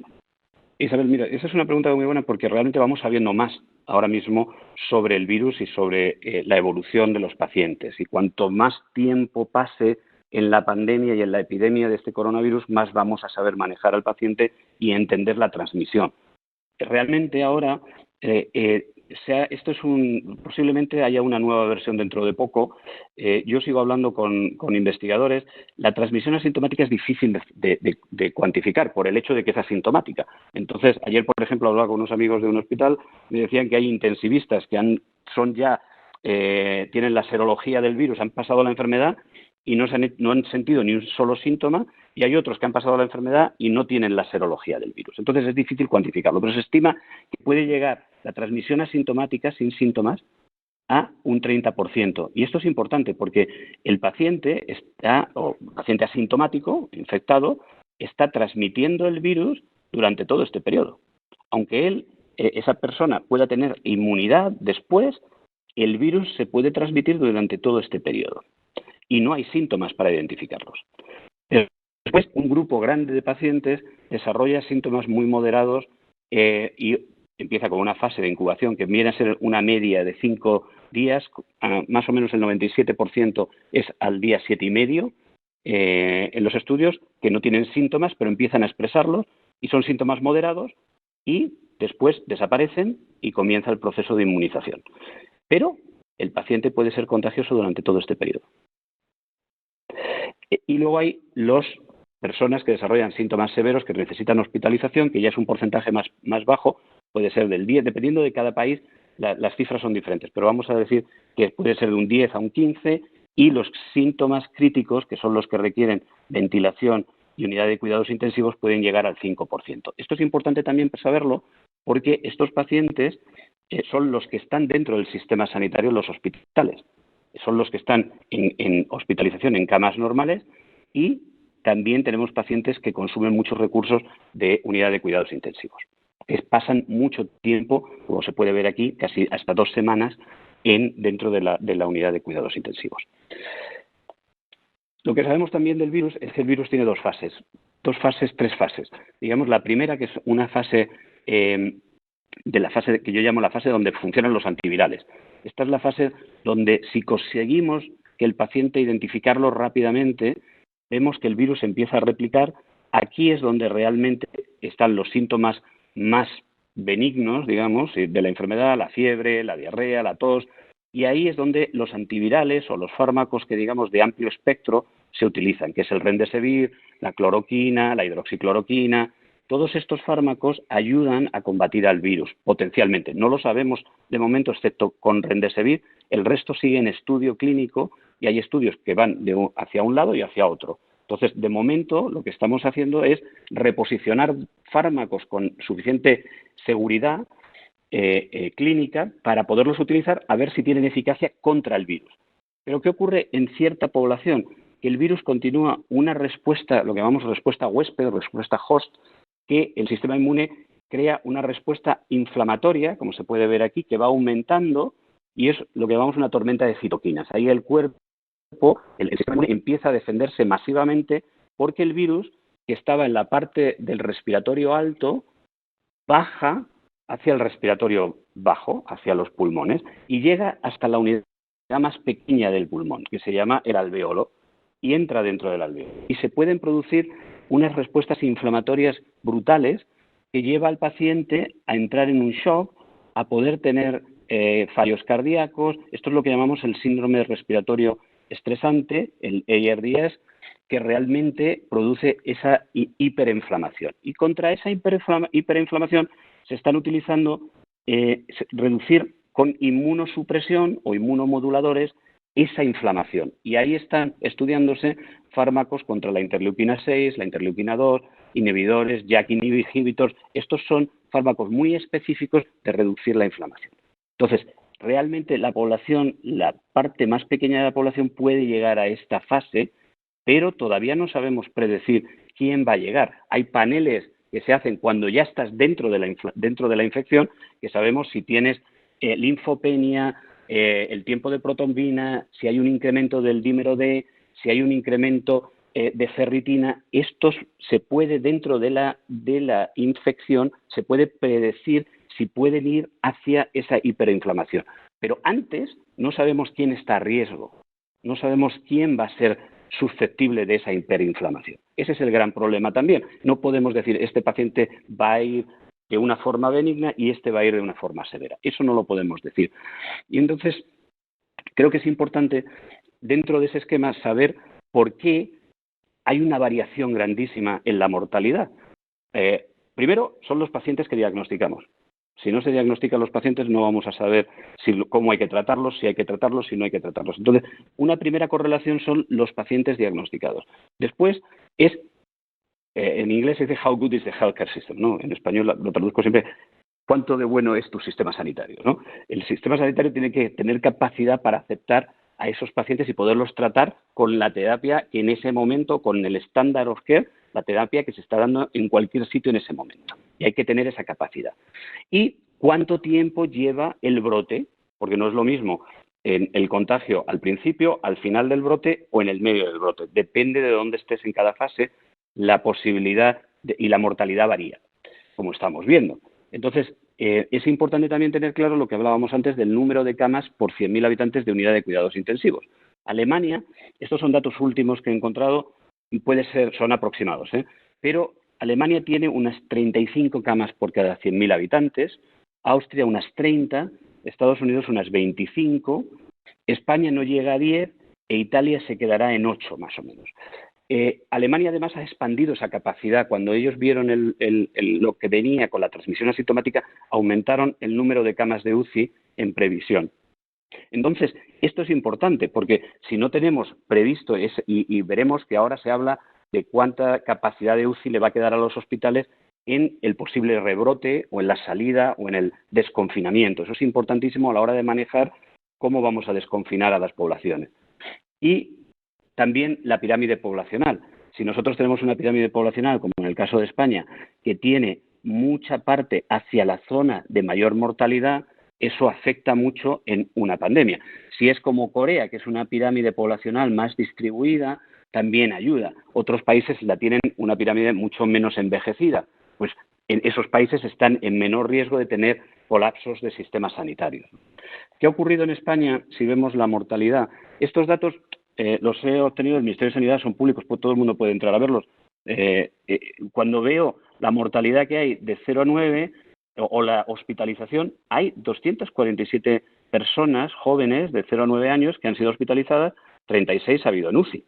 B: Isabel, mira, esa es una pregunta muy buena porque realmente vamos sabiendo más ahora mismo sobre el virus y sobre la evolución de los pacientes. Y cuanto más tiempo pase en la pandemia y en la epidemia de este coronavirus, más vamos a saber manejar al paciente y entender la transmisión. Realmente ahora esto es posiblemente haya una nueva versión dentro de poco. Yo sigo hablando con investigadores. La transmisión asintomática es difícil de cuantificar por el hecho de que es asintomática. Entonces, ayer, por ejemplo, hablaba con unos amigos de un hospital, me decían que hay intensivistas que tienen la serología del virus, han pasado la enfermedad y no han sentido ni un solo síntoma, y hay otros que han pasado la enfermedad y no tienen la serología del virus. Entonces es difícil cuantificarlo, pero se estima que puede llegar la transmisión asintomática sin síntomas a un 30%. Y esto es importante porque el paciente paciente asintomático, infectado, está transmitiendo el virus durante todo este periodo. Aunque esa persona pueda tener inmunidad después, el virus se puede transmitir durante todo este periodo. Y no hay síntomas para identificarlos. Después, un grupo grande de pacientes desarrolla síntomas muy moderados y empieza con una fase de incubación que viene a ser una media de 5 días, más o menos el 97% es al día 7,5 en los estudios, que no tienen síntomas, pero empiezan a expresarlos y son síntomas moderados y después desaparecen y comienza el proceso de inmunización. Pero el paciente puede ser contagioso durante todo este periodo. Y luego hay las personas que desarrollan síntomas severos que necesitan hospitalización, que ya es un porcentaje más bajo, puede ser del 10, dependiendo de cada país, las cifras son diferentes, pero vamos a decir que puede ser de un 10 a un 15, y los síntomas críticos, que son los que requieren ventilación y unidad de cuidados intensivos, pueden llegar al 5%. Esto es importante también saberlo porque estos pacientes son los que están dentro del sistema sanitario en los hospitales. Son los que están en hospitalización en camas normales y también tenemos pacientes que consumen muchos recursos de unidad de cuidados intensivos. Que pasan mucho tiempo, como se puede ver aquí, casi hasta 2 semanas dentro de la unidad de cuidados intensivos. Lo que sabemos también del virus es que el virus tiene 2 fases. tres fases. Digamos, la primera, que es una fase de la fase que yo llamo la fase donde funcionan los antivirales. Esta es la fase donde, si conseguimos que el paciente identificarlo rápidamente, vemos que el virus empieza a replicar. Aquí es donde realmente están los síntomas más benignos, digamos, de la enfermedad, la fiebre, la diarrea, la tos, y ahí es donde los antivirales o los fármacos que digamos de amplio espectro se utilizan, que es el Remdesivir, la cloroquina, la hidroxicloroquina. Todos estos fármacos ayudan a combatir al virus, potencialmente. No lo sabemos de momento, excepto con Remdesivir. El resto sigue en estudio clínico y hay estudios que van hacia un lado y hacia otro. Entonces, de momento, lo que estamos haciendo es reposicionar fármacos con suficiente seguridad clínica para poderlos utilizar a ver si tienen eficacia contra el virus. Pero ¿qué ocurre en cierta población? Que el virus continúa una respuesta, lo que llamamos respuesta huésped, respuesta host, que el sistema inmune crea una respuesta inflamatoria, como se puede ver aquí, que va aumentando y es lo que llamamos una tormenta de citoquinas. Ahí el cuerpo, el sistema inmune empieza a defenderse masivamente porque el virus, que estaba en la parte del respiratorio alto, baja hacia el respiratorio bajo, hacia los pulmones, y llega hasta la unidad más pequeña del pulmón, que se llama el alvéolo, y entra dentro del alvéolo. Y se pueden producir unas respuestas inflamatorias brutales que lleva al paciente a entrar en un shock, a poder tener fallos cardíacos. Esto es lo que llamamos el síndrome respiratorio estresante, el ARDS, que realmente produce esa hiperinflamación. Y contra esa hiperinflamación se están utilizando reducir con inmunosupresión o inmunomoduladores esa inflamación. Y ahí están estudiándose fármacos contra la interleuquina 6, la interleuquina 2, inhibidores, JAK inhibitors. Estos son fármacos muy específicos de reducir la inflamación. Entonces, realmente la población, la parte más pequeña de la población puede llegar a esta fase, pero todavía no sabemos predecir quién va a llegar. Hay paneles que se hacen cuando ya estás dentro de la infección, que sabemos si tienes linfopenia, el tiempo de protombina, si hay un incremento del dímero D, si hay un incremento de ferritina. Estos se puede, dentro de la infección, se puede predecir si pueden ir hacia esa hiperinflamación. Pero antes no sabemos quién está a riesgo, no sabemos quién va a ser susceptible de esa hiperinflamación. Ese es el gran problema también. No podemos decir, este paciente va a ir de una forma benigna y este va a ir de una forma severa. Eso no lo podemos decir. Y entonces, creo que es importante, dentro de ese esquema, saber por qué hay una variación grandísima en la mortalidad. Primero, son los pacientes que diagnosticamos. Si no se diagnostican los pacientes, no vamos a saber cómo hay que tratarlos, si hay que tratarlos, si no hay que tratarlos. Entonces, una primera correlación son los pacientes diagnosticados. Después es, en inglés se dice how good is the healthcare system, ¿no? En español lo traduzco siempre, cuánto de bueno es tu sistema sanitario, ¿no? El sistema sanitario tiene que tener capacidad para aceptar a esos pacientes y poderlos tratar con la terapia que en ese momento, con el standard of care, la terapia que se está dando en cualquier sitio en ese momento. Y hay que tener esa capacidad. ¿Y cuánto tiempo lleva el brote? Porque no es lo mismo en el contagio al principio, al final del brote o en el medio del brote. Depende de dónde estés en cada fase, la posibilidad y la mortalidad varía, como estamos viendo. Entonces, es importante también tener claro lo que hablábamos antes del número de camas por 100.000 habitantes de unidad de cuidados intensivos. Alemania, estos son datos últimos que he encontrado y son aproximados, pero Alemania tiene unas 35 camas por cada 100.000 habitantes, Austria unas 30, Estados Unidos unas 25, España no llega a 10 e Italia se quedará en 8 más o menos. Alemania además ha expandido esa capacidad. Cuando ellos vieron lo que venía con la transmisión asintomática, aumentaron el número de camas de UCI en previsión. Entonces, esto es importante porque si no tenemos previsto, y veremos que ahora se habla de cuánta capacidad de UCI le va a quedar a los hospitales en el posible rebrote o en la salida o en el desconfinamiento. Eso es importantísimo a la hora de manejar cómo vamos a desconfinar a las poblaciones. Y también la pirámide poblacional. Si nosotros tenemos una pirámide poblacional, como en el caso de España, que tiene mucha parte hacia la zona de mayor mortalidad, eso afecta mucho en una pandemia. Si es como Corea, que es una pirámide poblacional más distribuida, también ayuda. Otros países la tienen una pirámide mucho menos envejecida. Pues en esos países están en menor riesgo de tener colapsos de sistemas sanitarios. ¿Qué ha ocurrido en España si vemos la mortalidad? Estos datos los he obtenido del Ministerio de Sanidad, son públicos, pues todo el mundo puede entrar a verlos. Cuando veo la mortalidad que hay de 0 a 9 o la hospitalización, hay 247 personas jóvenes de 0 a 9 años que han sido hospitalizadas, 36 ha habido en UCI,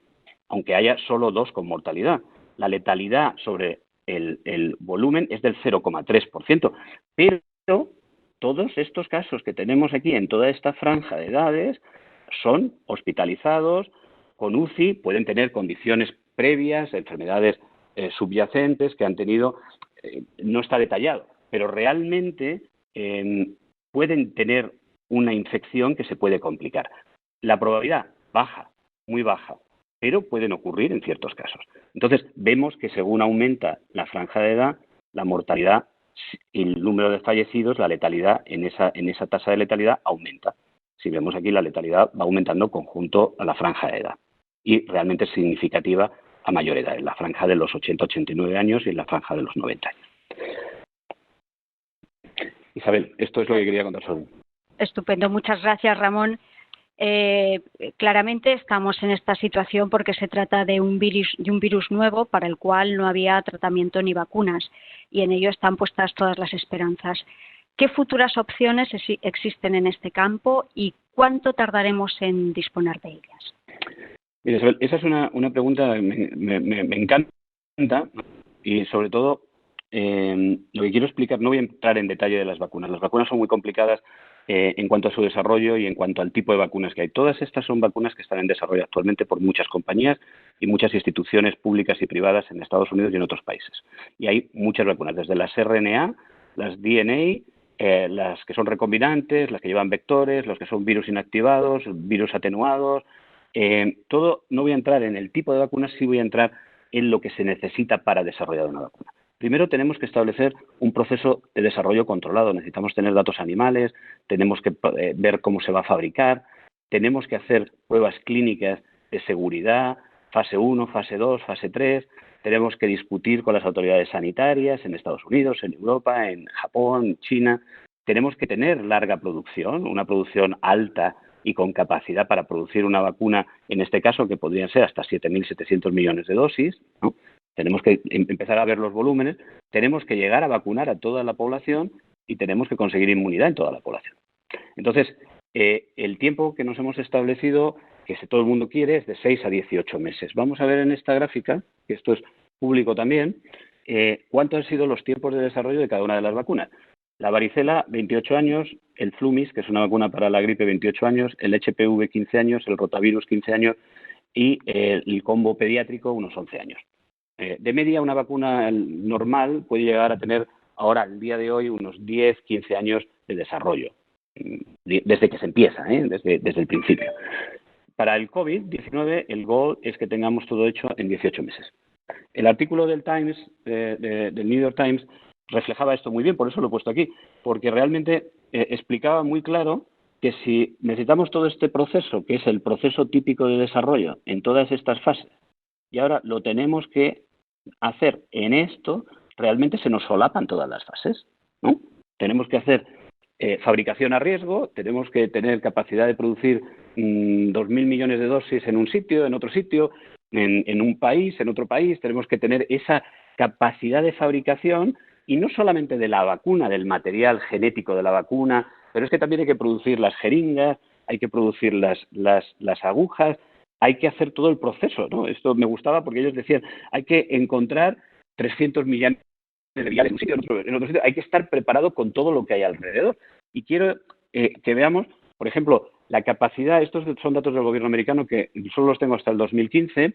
B: aunque haya solo 2 con mortalidad. La letalidad sobre el volumen es del 0,3%, pero todos estos casos que tenemos aquí en toda esta franja de edades son hospitalizados con UCI, pueden tener condiciones previas, enfermedades subyacentes que han tenido, no está detallado, pero realmente pueden tener una infección que se puede complicar. La probabilidad baja, muy baja, pero pueden ocurrir en ciertos casos. Entonces, vemos que según aumenta la franja de edad, la mortalidad, el número de fallecidos, la letalidad en esa tasa de letalidad aumenta. Si vemos aquí, la letalidad va aumentando conjunto a la franja de edad y realmente es significativa a mayor edad, en la franja de los 80-89 años y en la franja de los 90 años. Isabel, esto es lo que quería contar sobre.
A: Estupendo, muchas gracias, Ramón. Claramente estamos en esta situación porque se trata de un virus nuevo para el cual no había tratamiento ni vacunas y en ello están puestas todas las esperanzas. ¿Qué futuras opciones existen en este campo y cuánto tardaremos en disponer de ellas?
B: Mira, Isabel, esa es una pregunta que me encanta y sobre todo lo que quiero explicar, no voy a entrar en detalle de las vacunas. Las vacunas son muy complicadas en cuanto a su desarrollo y en cuanto al tipo de vacunas que hay. Todas estas son vacunas que están en desarrollo actualmente por muchas compañías y muchas instituciones públicas y privadas en Estados Unidos y en otros países. Y hay muchas vacunas, desde las RNA, las DNA, las que son recombinantes, las que llevan vectores, los que son virus inactivados, virus atenuados. Todo, no voy a entrar en el tipo de vacunas, sí voy a entrar en lo que se necesita para desarrollar una vacuna. Primero tenemos que establecer un proceso de desarrollo controlado. Necesitamos tener datos animales, tenemos que ver cómo se va a fabricar, tenemos que hacer pruebas clínicas de seguridad, fase 1, fase 2, fase 3, tenemos que discutir con las autoridades sanitarias en Estados Unidos, en Europa, en Japón, en China. Tenemos que tener larga producción, una producción alta y con capacidad para producir una vacuna, en este caso, que podrían ser hasta 7.700 millones de dosis, ¿no? Tenemos que empezar a ver los volúmenes, tenemos que llegar a vacunar a toda la población y tenemos que conseguir inmunidad en toda la población. Entonces, el tiempo que nos hemos establecido, que todo el mundo quiere, es de 6 a 18 meses. Vamos a ver en esta gráfica, que esto es público también, cuántos han sido los tiempos de desarrollo de cada una de las vacunas. La varicela, 28 años, el Flumis, que es una vacuna para la gripe, 28 años, el HPV, 15 años, el rotavirus, 15 años y el combo pediátrico, unos 11 años. De media, una vacuna normal puede llegar a tener ahora, al día de hoy, unos 10, 15 años de desarrollo, desde que se empieza, desde el principio. Para el COVID-19, el goal es que tengamos todo hecho en 18 meses. El artículo del Times, del New York Times, reflejaba esto muy bien, por eso lo he puesto aquí, porque realmente explicaba muy claro que si necesitamos todo este proceso, que es el proceso típico de desarrollo en todas estas fases, y ahora lo tenemos que hacer en esto, realmente se nos solapan todas las fases, ¿no? Tenemos que hacer fabricación a riesgo, tenemos que tener capacidad de producir 2.000 millones de dosis en un sitio, en otro sitio, en un país, en otro país, tenemos que tener esa capacidad de fabricación y no solamente de la vacuna, del material genético de la vacuna, pero es que también hay que producir las jeringas, hay que producir las agujas, hay que hacer todo el proceso, ¿no? Esto me gustaba porque ellos decían, hay que encontrar 300 millones de viales en un sitio, en otro sitio, hay que estar preparado con todo lo que hay alrededor. Y quiero que veamos, por ejemplo, la capacidad, estos son datos del gobierno americano que solo los tengo hasta el 2015,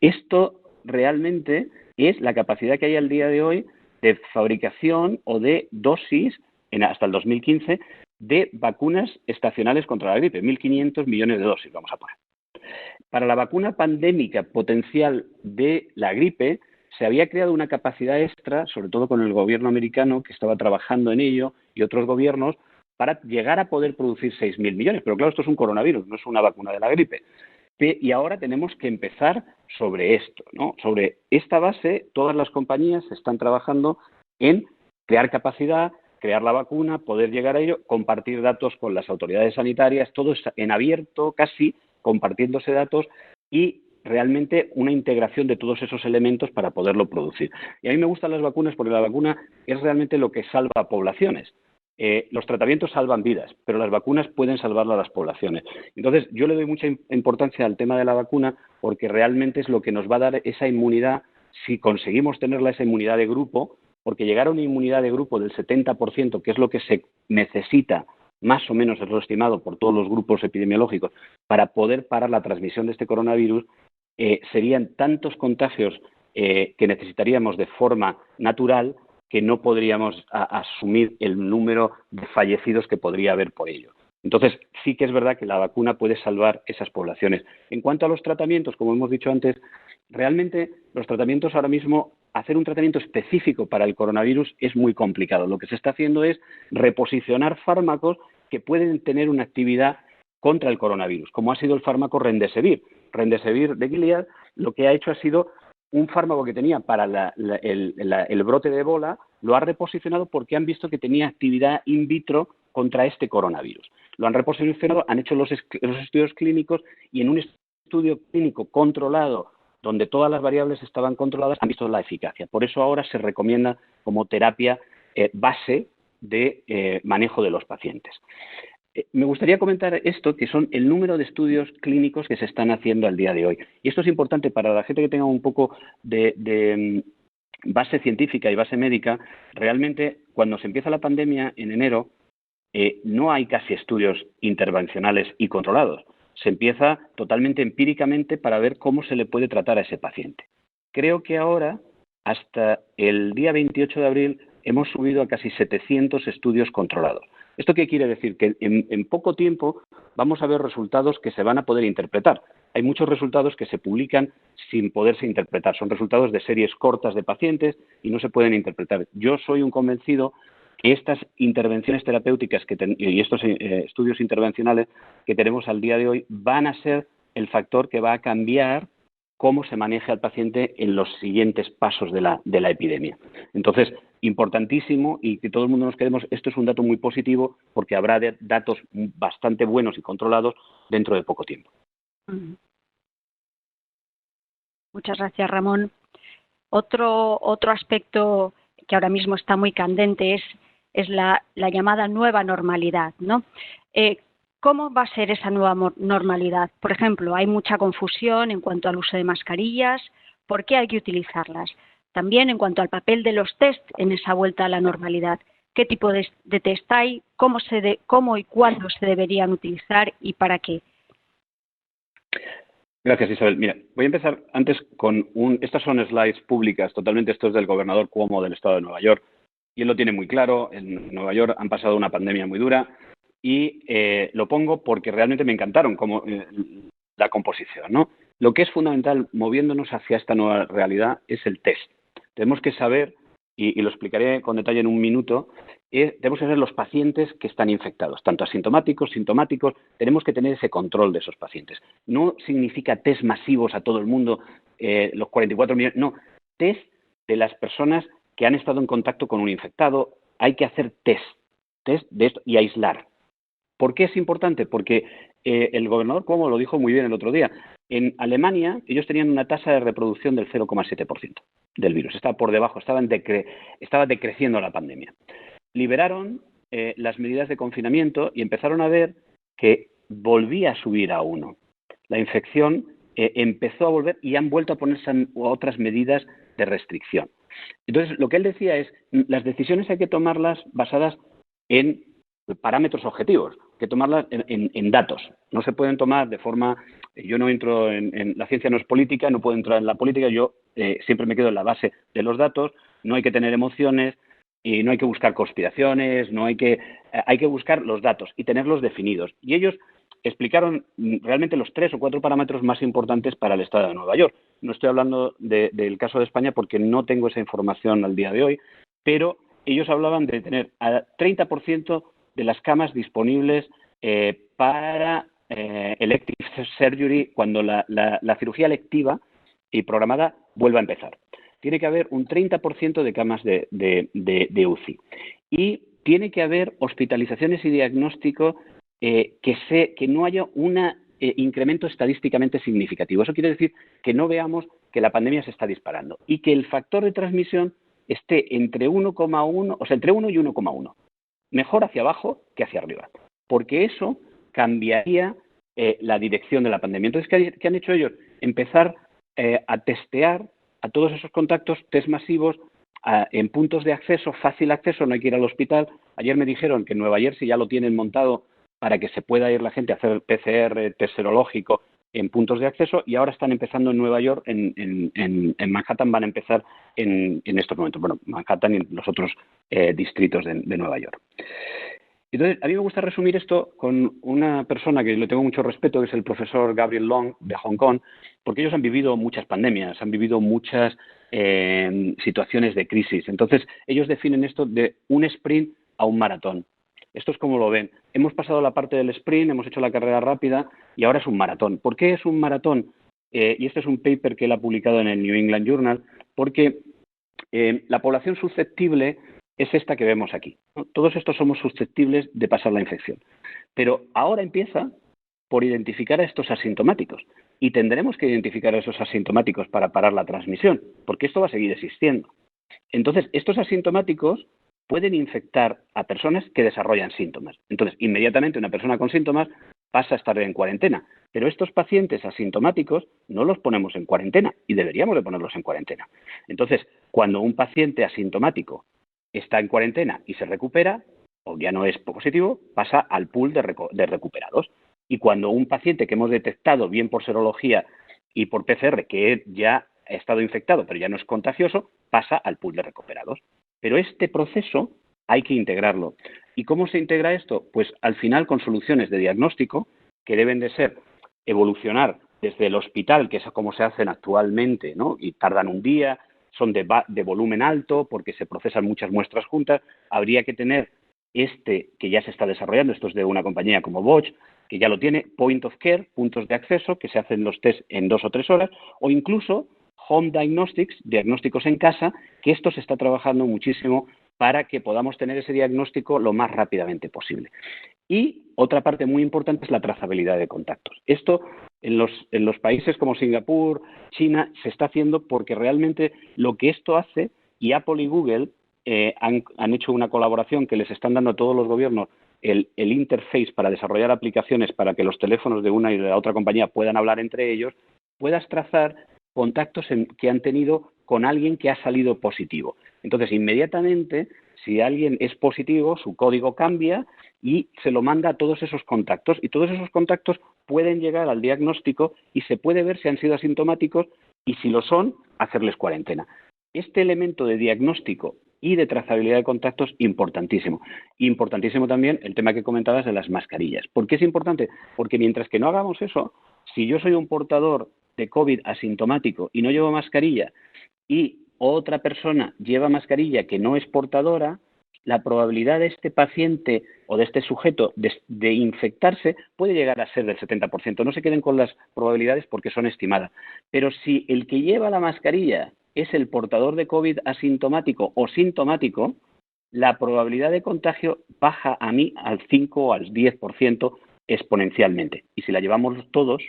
B: esto realmente es la capacidad que hay al día de hoy de fabricación o de dosis, hasta el 2015, de vacunas estacionales contra la gripe, 1.500 millones de dosis, vamos a poner. Para la vacuna pandémica potencial de la gripe, se había creado una capacidad extra, sobre todo con el gobierno americano, que estaba trabajando en ello, y otros gobiernos, para llegar a poder producir 6.000 millones. Pero claro, esto es un coronavirus, no es una vacuna de la gripe. Y ahora tenemos que empezar sobre esto, ¿no? Sobre esta base, todas las compañías están trabajando en crear capacidad, crear la vacuna, poder llegar a ello, compartir datos con las autoridades sanitarias, todo en abierto casi, compartiéndose datos y realmente una integración de todos esos elementos para poderlo producir. Y a mí me gustan las vacunas porque la vacuna es realmente lo que salva poblaciones. Los tratamientos salvan vidas, pero las vacunas pueden salvar a las poblaciones. Entonces, yo le doy mucha importancia al tema de la vacuna porque realmente es lo que nos va a dar esa inmunidad, si conseguimos tenerla, esa inmunidad de grupo, porque llegar a una inmunidad de grupo del 70%, que es lo que se necesita, más o menos es lo estimado por todos los grupos epidemiológicos, para poder parar la transmisión de este coronavirus, serían tantos contagios que necesitaríamos de forma natural que no podríamos asumir el número de fallecidos que podría haber por ello. Entonces, sí que es verdad que la vacuna puede salvar esas poblaciones. En cuanto a los tratamientos, como hemos dicho antes, realmente los tratamientos ahora mismo, hacer un tratamiento específico para el coronavirus es muy complicado. Lo que se está haciendo es reposicionar fármacos que pueden tener una actividad contra el coronavirus, como ha sido el fármaco Remdesivir. Remdesivir de Gilead lo que ha hecho ha sido un fármaco que tenía para el brote de ébola, lo ha reposicionado porque han visto que tenía actividad in vitro contra este coronavirus. Lo han reposicionado, han hecho los estudios clínicos y en un estudio clínico controlado, donde todas las variables estaban controladas, han visto la eficacia. Por eso ahora se recomienda como terapia base de manejo de los pacientes. Me gustaría comentar esto, que son el número de estudios clínicos que se están haciendo al día de hoy. Y esto es importante para la gente que tenga un poco de base científica y base médica. Realmente, cuando se empieza la pandemia en enero, no hay casi estudios intervencionales y controlados. Se empieza totalmente empíricamente para ver cómo se le puede tratar a ese paciente. Creo que ahora, hasta el día 28 de abril, hemos subido a casi 700 estudios controlados. ¿Esto qué quiere decir? Que en poco tiempo vamos a ver resultados que se van a poder interpretar. Hay muchos resultados que se publican sin poderse interpretar. Son resultados de series cortas de pacientes y no se pueden interpretar. Yo soy un convencido que estas intervenciones terapéuticas y estos estudios intervencionales que tenemos al día de hoy van a ser el factor que va a cambiar cómo se maneja al paciente en los siguientes pasos de la epidemia. Entonces, importantísimo y que todo el mundo nos quedemos, esto es un dato muy positivo porque habrá datos bastante buenos y controlados dentro de poco tiempo.
A: Muchas gracias, Ramón. Otro aspecto que ahora mismo está muy candente es la llamada nueva normalidad, ¿no? ¿Cómo va a ser esa nueva normalidad? Por ejemplo, hay mucha confusión en cuanto al uso de mascarillas. ¿Por qué hay que utilizarlas? También en cuanto al papel de los test en esa vuelta a la normalidad. ¿Qué tipo de test hay? ¿Cómo y cuándo se deberían utilizar y para qué?
B: Gracias, Isabel. Mira, voy a empezar antes con estas son slides públicas, totalmente esto es del gobernador Cuomo del estado de Nueva York. Y él lo tiene muy claro, en Nueva York han pasado una pandemia muy dura y lo pongo porque realmente me encantaron como la composición, ¿no? Lo que es fundamental moviéndonos hacia esta nueva realidad es el test. Tenemos que saber, y lo explicaré con detalle en un minuto, tenemos que saber los pacientes que están infectados, tanto asintomáticos, sintomáticos, tenemos que tener ese control de esos pacientes. No significa test masivos a todo el mundo, los 44 millones, no, test de las personas que han estado en contacto con un infectado, hay que hacer test de esto y aislar. ¿Por qué es importante? Porque el gobernador Cuomo lo dijo muy bien el otro día. En Alemania ellos tenían una tasa de reproducción del 0,7% del virus. Estaba por debajo, estaba decreciendo la pandemia. Liberaron las medidas de confinamiento y empezaron a ver que volvía a subir a 1. La infección empezó a volver y han vuelto a ponerse otras medidas de restricción. Entonces, lo que él decía es, las decisiones hay que tomarlas basadas en parámetros objetivos, que tomarlas en datos. No se pueden tomar de forma... Yo no entro en la ciencia, no es política, no puedo entrar en la política, yo siempre me quedo en la base de los datos, no hay que tener emociones y no hay que buscar conspiraciones, hay que buscar los datos y tenerlos definidos. Y ellos explicaron realmente los 3 o 4 parámetros más importantes para el estado de Nueva York. No estoy hablando del caso de España porque no tengo esa información al día de hoy, pero ellos hablaban de tener a 30% de las camas disponibles para elective surgery, cuando la cirugía electiva y programada vuelva a empezar. Tiene que haber un 30% de camas de UCI. Y tiene que haber hospitalizaciones y diagnóstico que no haya un incremento estadísticamente significativo. Eso quiere decir que no veamos que la pandemia se está disparando y que el factor de transmisión esté entre 1,1, o sea, entre 1 y 1,1. Mejor hacia abajo que hacia arriba. Porque eso cambiaría la dirección de la pandemia. Entonces, ¿qué han hecho ellos? Empezar a testear a todos esos contactos, test masivos, en puntos de acceso, fácil acceso, no hay que ir al hospital. Ayer me dijeron que en Nueva Jersey ya lo tienen montado para que se pueda ir la gente a hacer PCR, test serológico en puntos de acceso, y ahora están empezando en Nueva York, en Manhattan van a empezar en estos momentos. Bueno, Manhattan y los otros distritos de Nueva York. Entonces, a mí me gusta resumir esto con una persona que le tengo mucho respeto, que es el profesor Gabriel Long, de Hong Kong, porque ellos han vivido muchas pandemias, han vivido muchas situaciones de crisis. Entonces, ellos definen esto de un sprint a un maratón. Esto es como lo ven. Hemos pasado la parte del sprint, hemos hecho la carrera rápida y ahora es un maratón. ¿Por qué es un maratón? Y este es un paper que él ha publicado en el New England Journal, porque la población susceptible es esta que vemos aquí, ¿no? Todos estos somos susceptibles de pasar la infección. Pero ahora empieza por identificar a estos asintomáticos y tendremos que identificar a esos asintomáticos para parar la transmisión, porque esto va a seguir existiendo. Entonces, estos asintomáticos pueden infectar a personas que desarrollan síntomas. Entonces, inmediatamente una persona con síntomas pasa a estar en cuarentena. Pero estos pacientes asintomáticos no los ponemos en cuarentena y deberíamos de ponerlos en cuarentena. Entonces, cuando un paciente asintomático está en cuarentena y se recupera, o ya no es positivo, pasa al pool de recuperados. Y cuando un paciente que hemos detectado, bien por serología y por PCR, que ya ha estado infectado, pero ya no es contagioso, pasa al pool de recuperados. Pero este proceso hay que integrarlo. ¿Y cómo se integra esto? Pues al final con soluciones de diagnóstico que deben de ser evolucionar desde el hospital, que es como se hacen actualmente, ¿no? Y tardan un día, son de volumen alto porque se procesan muchas muestras juntas. Habría que tener que ya se está desarrollando, esto es de una compañía como Bosch, que ya lo tiene, point of care, puntos de acceso, que se hacen los test en 2 o 3 horas, o incluso home diagnostics, diagnósticos en casa, que esto se está trabajando muchísimo para que podamos tener ese diagnóstico lo más rápidamente posible. Y otra parte muy importante es la trazabilidad de contactos. Esto en los países como Singapur, China, se está haciendo porque realmente lo que esto hace, y Apple y Google han hecho una colaboración que les están dando a todos los gobiernos el interface para desarrollar aplicaciones para que los teléfonos de una y de la otra compañía puedan hablar entre ellos, puedas trazar contactos que han tenido con alguien que ha salido positivo. Entonces, inmediatamente, si alguien es positivo, su código cambia y se lo manda a todos esos contactos. Y todos esos contactos pueden llegar al diagnóstico y se puede ver si han sido asintomáticos y, si lo son, hacerles cuarentena. Este elemento de diagnóstico y de trazabilidad de contactos, importantísimo. Importantísimo también el tema que comentabas de las mascarillas. ¿Por qué es importante? Porque mientras que no hagamos eso, si yo soy un portador de COVID asintomático y no llevo mascarilla y otra persona lleva mascarilla que no es portadora, la probabilidad de este paciente o de este sujeto de infectarse puede llegar a ser del 70%. No se queden con las probabilidades porque son estimadas. Pero si el que lleva la mascarilla es el portador de COVID asintomático o sintomático, la probabilidad de contagio baja a mí al 5 o al 10% exponencialmente. Y si la llevamos todos,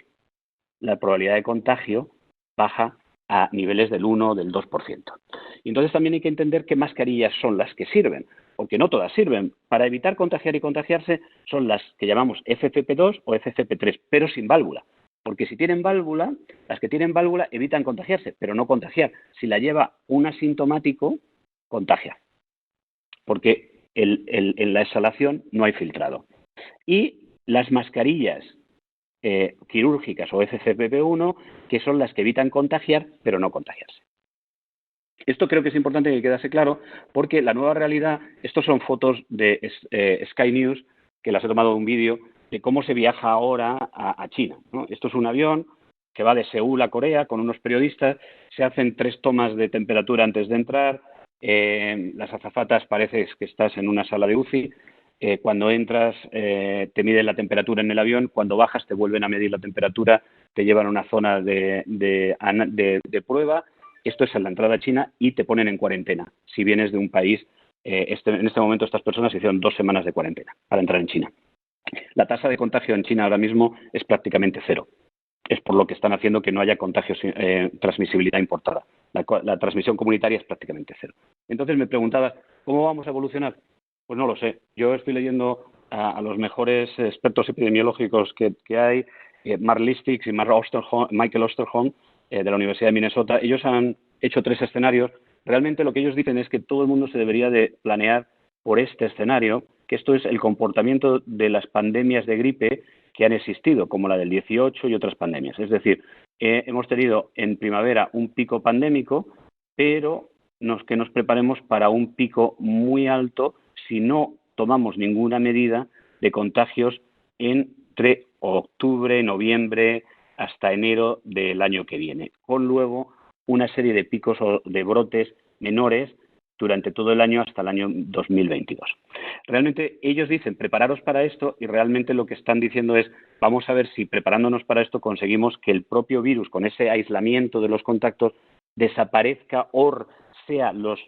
B: la probabilidad de contagio baja a niveles del 1 o del 2%. Y entonces también hay que entender qué mascarillas son las que sirven, porque no todas sirven. Para evitar contagiar y contagiarse son las que llamamos FFP2 o FFP3, pero sin válvula. Porque si tienen válvula, las que tienen válvula evitan contagiarse, pero no contagiar. Si la lleva un asintomático, contagia, porque en la exhalación no hay filtrado. Y las mascarillas quirúrgicas o FFP1, que son las que evitan contagiar, pero no contagiarse. Esto creo que es importante que quedase claro, porque la nueva realidad, estos son fotos de Sky News, que las he tomado de un vídeo, de cómo se viaja ahora a China, ¿no? Esto es un avión que va de Seúl a Corea con unos periodistas, se hacen 3 tomas de temperatura antes de entrar, las azafatas parece que estás en una sala de UCI, cuando entras te miden la temperatura en el avión, cuando bajas te vuelven a medir la temperatura, te llevan a una zona de prueba. Esto es en la entrada a China y te ponen en cuarentena. Si vienes de un país, en este momento estas personas hicieron 2 semanas de cuarentena para entrar en China. La tasa de contagio en China ahora mismo es prácticamente cero. Es por lo que están haciendo que no haya contagios, transmisibilidad importada. La transmisión comunitaria es prácticamente cero. Entonces me preguntabas, ¿cómo vamos a evolucionar? Pues no lo sé. Yo estoy leyendo a los mejores expertos epidemiológicos que hay, Mark Listigs y Michael Osterholm, de la Universidad de Minnesota. Ellos han hecho 3 escenarios. Realmente lo que ellos dicen es que todo el mundo se debería de planear por este escenario, que esto es el comportamiento de las pandemias de gripe que han existido, como la del 18 y otras pandemias. Es decir, hemos tenido en primavera un pico pandémico, pero que nos preparemos para un pico muy alto si no tomamos ninguna medida de contagios entre octubre, noviembre, hasta enero del año que viene, con luego una serie de picos o de brotes menores durante todo el año hasta el año 2022. Realmente ellos dicen prepararos para esto y realmente lo que están diciendo es vamos a ver si preparándonos para esto conseguimos que el propio virus con ese aislamiento de los contactos desaparezca o sea los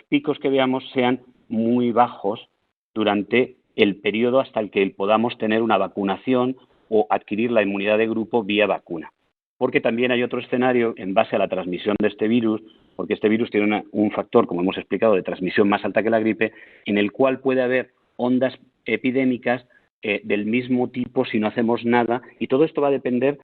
B: picos que veamos sean muy bajos durante el periodo hasta el que podamos tener una vacunación o adquirir la inmunidad de grupo vía vacuna. Porque también hay otro escenario en base a la transmisión de este virus, porque este virus tiene un factor, como hemos explicado, de transmisión más alta que la gripe, en el cual puede haber ondas epidémicas del mismo tipo si no hacemos nada, y todo esto va a depender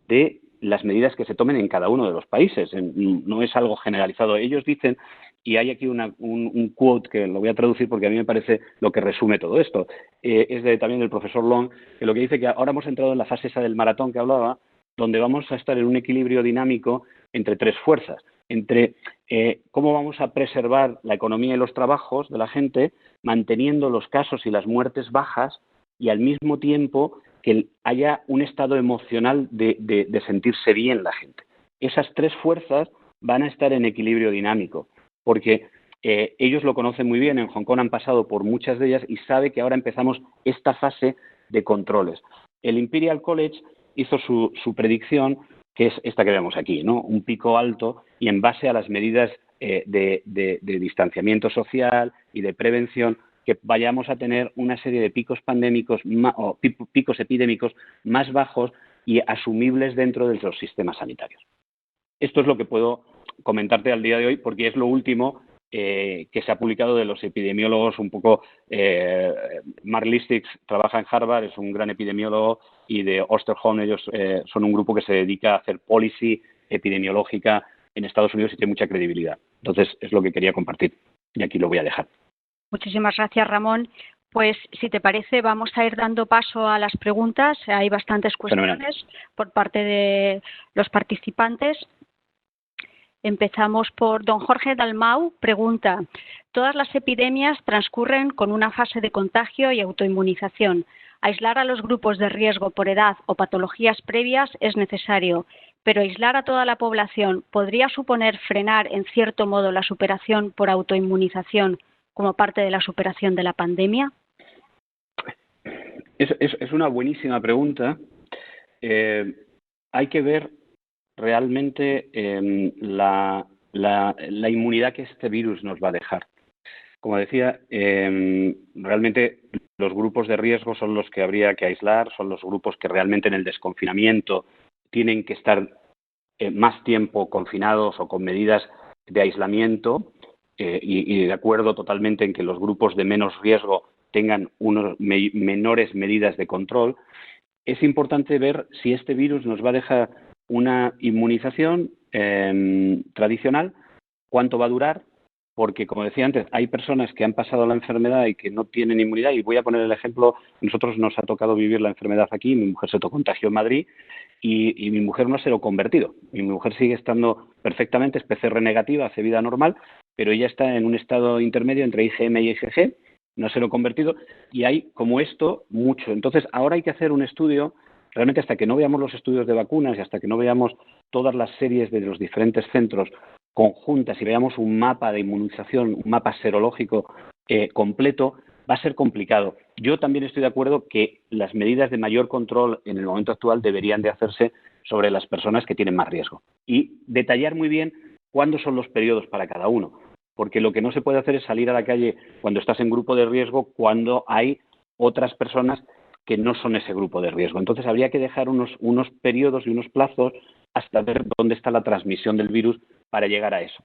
B: de las medidas que se tomen en cada uno de los países. No es algo generalizado. Ellos dicen, y hay aquí un quote que lo voy a traducir porque a mí me parece lo que resume todo esto, es también del profesor Long, que lo que dice que ahora hemos entrado en la fase esa del maratón que hablaba, donde vamos a estar en un equilibrio dinámico entre 3 fuerzas, entre cómo vamos a preservar la economía y los trabajos de la gente, manteniendo los casos y las muertes bajas y al mismo tiempo que haya un estado emocional de sentirse bien la gente. Esas 3 fuerzas van a estar en equilibrio dinámico, porque ellos lo conocen muy bien, en Hong Kong han pasado por muchas de ellas y sabe que ahora empezamos esta fase de controles. El Imperial College hizo su predicción, que es esta que vemos aquí, ¿no? Un pico alto y en base a las medidas de distanciamiento social y de prevención, que vayamos a tener una serie de picos pandémicos o picos epidémicos más bajos y asumibles dentro de los sistemas sanitarios. Esto es lo que puedo comentarte al día de hoy porque es lo último que se ha publicado de los epidemiólogos un poco. Mark Listigs trabaja en Harvard, es un gran epidemiólogo, y de Osterholm, ellos son un grupo que se dedica a hacer policy epidemiológica en Estados Unidos y tiene mucha credibilidad. Entonces, es lo que quería compartir y aquí lo voy a dejar.
A: Muchísimas gracias, Ramón. Pues, si te parece, vamos a ir dando paso a las preguntas. Hay bastantes cuestiones por parte de los participantes. Empezamos por don Jorge Dalmau. Pregunta: todas las epidemias transcurren con una fase de contagio y autoinmunización. Aislar a los grupos de riesgo por edad o patologías previas es necesario, pero aislar a toda la población podría suponer frenar en cierto modo la superación por autoinmunización como parte de la superación de la pandemia.
B: Es una buenísima pregunta. Hay que ver realmente la inmunidad que este virus nos va a dejar. Como decía, realmente los grupos de riesgo son los que habría que aislar, son los grupos que realmente en el desconfinamiento tienen que estar más tiempo confinados o con medidas de aislamiento y de acuerdo totalmente en que los grupos de menos riesgo tengan menores medidas de control. Es importante ver si este virus nos va a dejar una inmunización tradicional, cuánto va a durar, porque, como decía antes, hay personas que han pasado la enfermedad y que no tienen inmunidad, y voy a poner el ejemplo, nosotros nos ha tocado vivir la enfermedad aquí, mi mujer se contagió en Madrid y mi mujer no ha sido convertido, mi mujer sigue estando perfectamente, es PCR negativa, hace vida normal, pero ella está en un estado intermedio entre IgM y IgG, no ha sido convertido, y hay como esto mucho. Entonces, ahora hay que hacer un estudio. Realmente, hasta que no veamos los estudios de vacunas y hasta que no veamos todas las series de los diferentes centros conjuntas y veamos un mapa de inmunización, un mapa serológico completo, va a ser complicado. Yo también estoy de acuerdo que las medidas de mayor control en el momento actual deberían de hacerse sobre las personas que tienen más riesgo y detallar muy bien cuándo son los periodos para cada uno, porque lo que no se puede hacer es salir a la calle cuando estás en grupo de riesgo cuando hay otras personas que no son ese grupo de riesgo. Entonces habría que dejar unos periodos y unos plazos hasta ver dónde está la transmisión del virus para llegar a eso.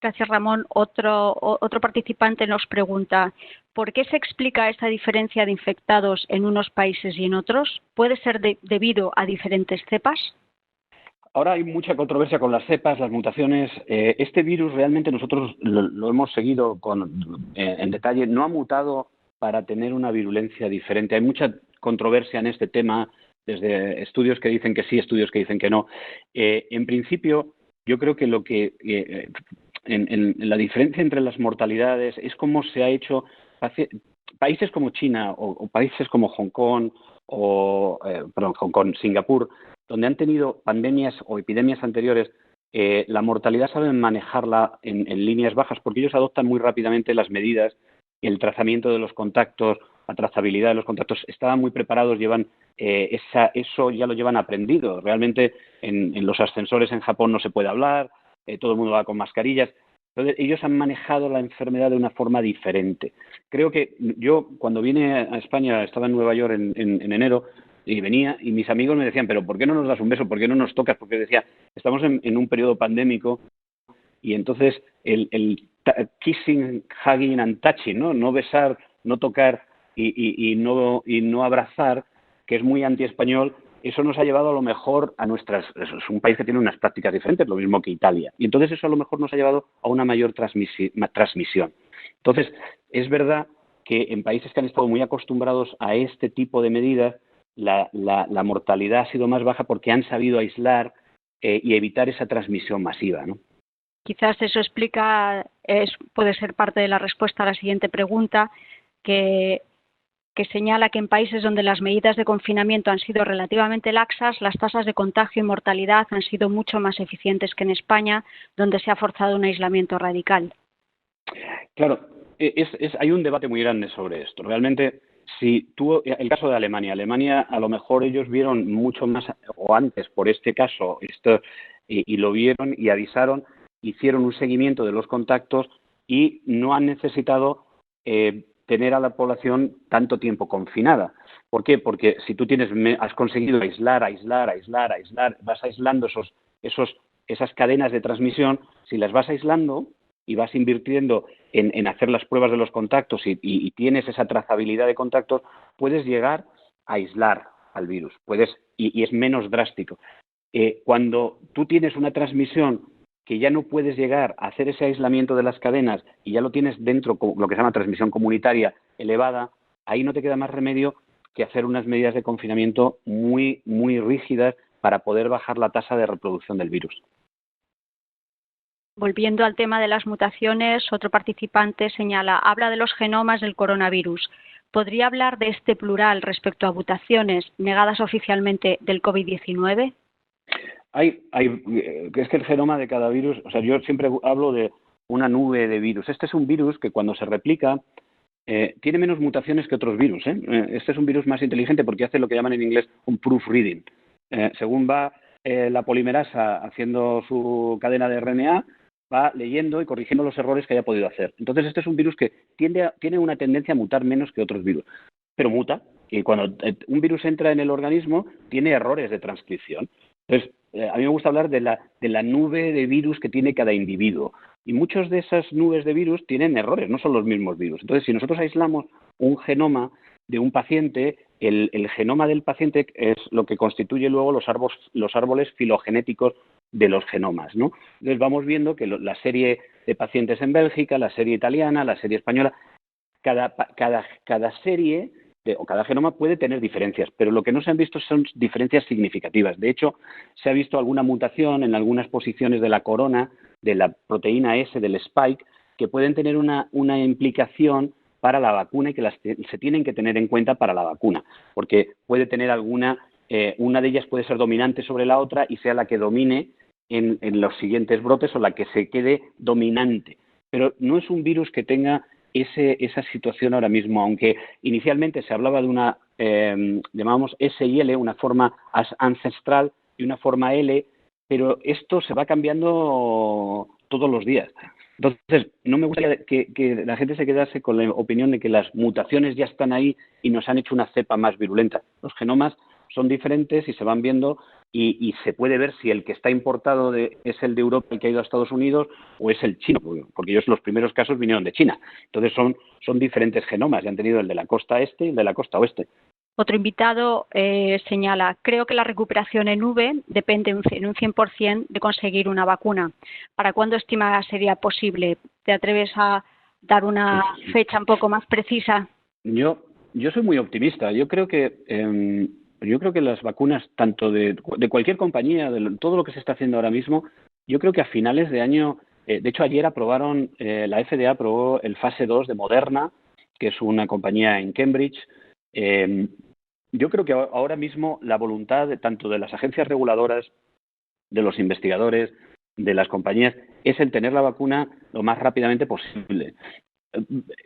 A: Gracias, Ramón. Otro participante nos pregunta, ¿por qué se explica esta diferencia de infectados en unos países y en otros? ¿Puede ser debido a diferentes cepas?
B: Ahora hay mucha controversia con las cepas, las mutaciones. Este virus realmente nosotros lo hemos seguido en detalle. No ha mutado para tener una virulencia diferente. Hay mucha controversia en este tema, desde estudios que dicen que sí, estudios que dicen que no. En principio, yo creo que en la diferencia entre las mortalidades es cómo se ha hecho. Países como China o países como Hong Kong Hong Kong, Singapur, donde han tenido pandemias o epidemias anteriores, la mortalidad saben manejarla en líneas bajas porque ellos adoptan muy rápidamente las medidas, el trazamiento de los contactos, la trazabilidad de los contactos. Estaban muy preparados, llevan eso ya lo llevan aprendido. Realmente en los ascensores en Japón no se puede hablar, todo el mundo va con mascarillas. Entonces, ellos han manejado la enfermedad de una forma diferente. Creo que yo, cuando vine a España, estaba en Nueva York en enero, y venía, y mis amigos me decían, pero ¿por qué no nos das un beso? ¿Por qué no nos tocas? Porque decía, estamos en un periodo pandémico, y entonces kissing, hugging and touching, ¿no? No besar, no tocar y no abrazar, que es muy antiespañol. Eso nos ha llevado a lo mejor es un país que tiene unas prácticas diferentes, lo mismo que Italia. Y entonces eso a lo mejor nos ha llevado a una mayor transmisión. Entonces, es verdad que en países que han estado muy acostumbrados a este tipo de medidas, la mortalidad ha sido más baja porque han sabido aislar y evitar esa transmisión masiva, ¿no?
A: Quizás eso puede ser parte de la respuesta a la siguiente pregunta, que señala que en países donde las medidas de confinamiento han sido relativamente laxas, las tasas de contagio y mortalidad han sido mucho más eficientes que en España, donde se ha forzado un aislamiento radical.
B: Claro, hay un debate muy grande sobre esto. Realmente, el caso de Alemania a lo mejor ellos vieron mucho más, o antes por este caso, y lo vieron y avisaron, hicieron un seguimiento de los contactos y no han necesitado tener a la población tanto tiempo confinada. ¿Por qué? Porque si tú has conseguido aislar, vas aislando esas cadenas de transmisión, si las vas aislando y vas invirtiendo en hacer las pruebas de los contactos y tienes esa trazabilidad de contactos, puedes llegar a aislar al virus, y es menos drástico. Cuando tú tienes una transmisión que ya no puedes llegar a hacer ese aislamiento de las cadenas y ya lo tienes dentro, lo que se llama transmisión comunitaria elevada, ahí no te queda más remedio que hacer unas medidas de confinamiento muy, muy rígidas para poder bajar la tasa de reproducción del virus.
A: Volviendo al tema de las mutaciones, otro participante habla de los genomas del coronavirus. ¿Podría hablar de este plural respecto a mutaciones negadas oficialmente del COVID-19?
B: Es que el genoma de cada virus, o sea, yo siempre hablo de una nube de virus. Este es un virus que cuando se replica tiene menos mutaciones que otros virus. Este es un virus más inteligente porque hace lo que llaman en inglés un proofreading. Según va la polimerasa haciendo su cadena de RNA, va leyendo y corrigiendo los errores que haya podido hacer. Entonces, este es un virus que tiene una tendencia a mutar menos que otros virus, pero muta. Y cuando un virus entra en el organismo, tiene errores de transcripción. Entonces, a mí me gusta hablar de la nube de virus que tiene cada individuo. Y muchas de esas nubes de virus tienen errores, no son los mismos virus. Entonces, si nosotros aislamos un genoma de un paciente, el genoma del paciente es lo que constituye luego los árboles filogenéticos de los genomas, ¿no? Entonces vamos viendo que la serie de pacientes en Bélgica, la serie italiana, la serie española, cada serie o cada genoma puede tener diferencias, pero lo que no se han visto son diferencias significativas. De hecho, se ha visto alguna mutación en algunas posiciones de la corona, de la proteína S, del spike, que pueden tener una implicación para la vacuna y que se tienen que tener en cuenta para la vacuna, porque puede tener una de ellas puede ser dominante sobre la otra y sea la que domine en los siguientes brotes o la que se quede dominante. Pero no es un virus que tenga esa situación ahora mismo, aunque inicialmente se hablaba de una, llamábamos S y L, una forma ancestral y una forma L, pero esto se va cambiando todos los días. Entonces, no me gustaría que la gente se quedase con la opinión de que las mutaciones ya están ahí y nos han hecho una cepa más virulenta. Los genomas son diferentes y se van viendo y se puede ver si el que está importado es el de Europa, el que ha ido a Estados Unidos, o es el chino, porque ellos los primeros casos vinieron de China. Entonces son diferentes genomas, y han tenido el de la costa este y el de la costa oeste.
A: Otro invitado señala, creo que la recuperación en V depende en un 100% de conseguir una vacuna. ¿Para cuándo estima sería posible? ¿Te atreves a dar una fecha un poco más precisa?
B: Yo soy muy optimista. Yo creo que las vacunas, tanto de cualquier compañía, de todo lo que se está haciendo ahora mismo, yo creo que a finales de año, de hecho ayer aprobaron, la FDA aprobó el fase 2 de Moderna, que es una compañía en Cambridge. Yo creo que ahora mismo la voluntad tanto de las agencias reguladoras, de los investigadores, de las compañías, es el tener la vacuna lo más rápidamente posible.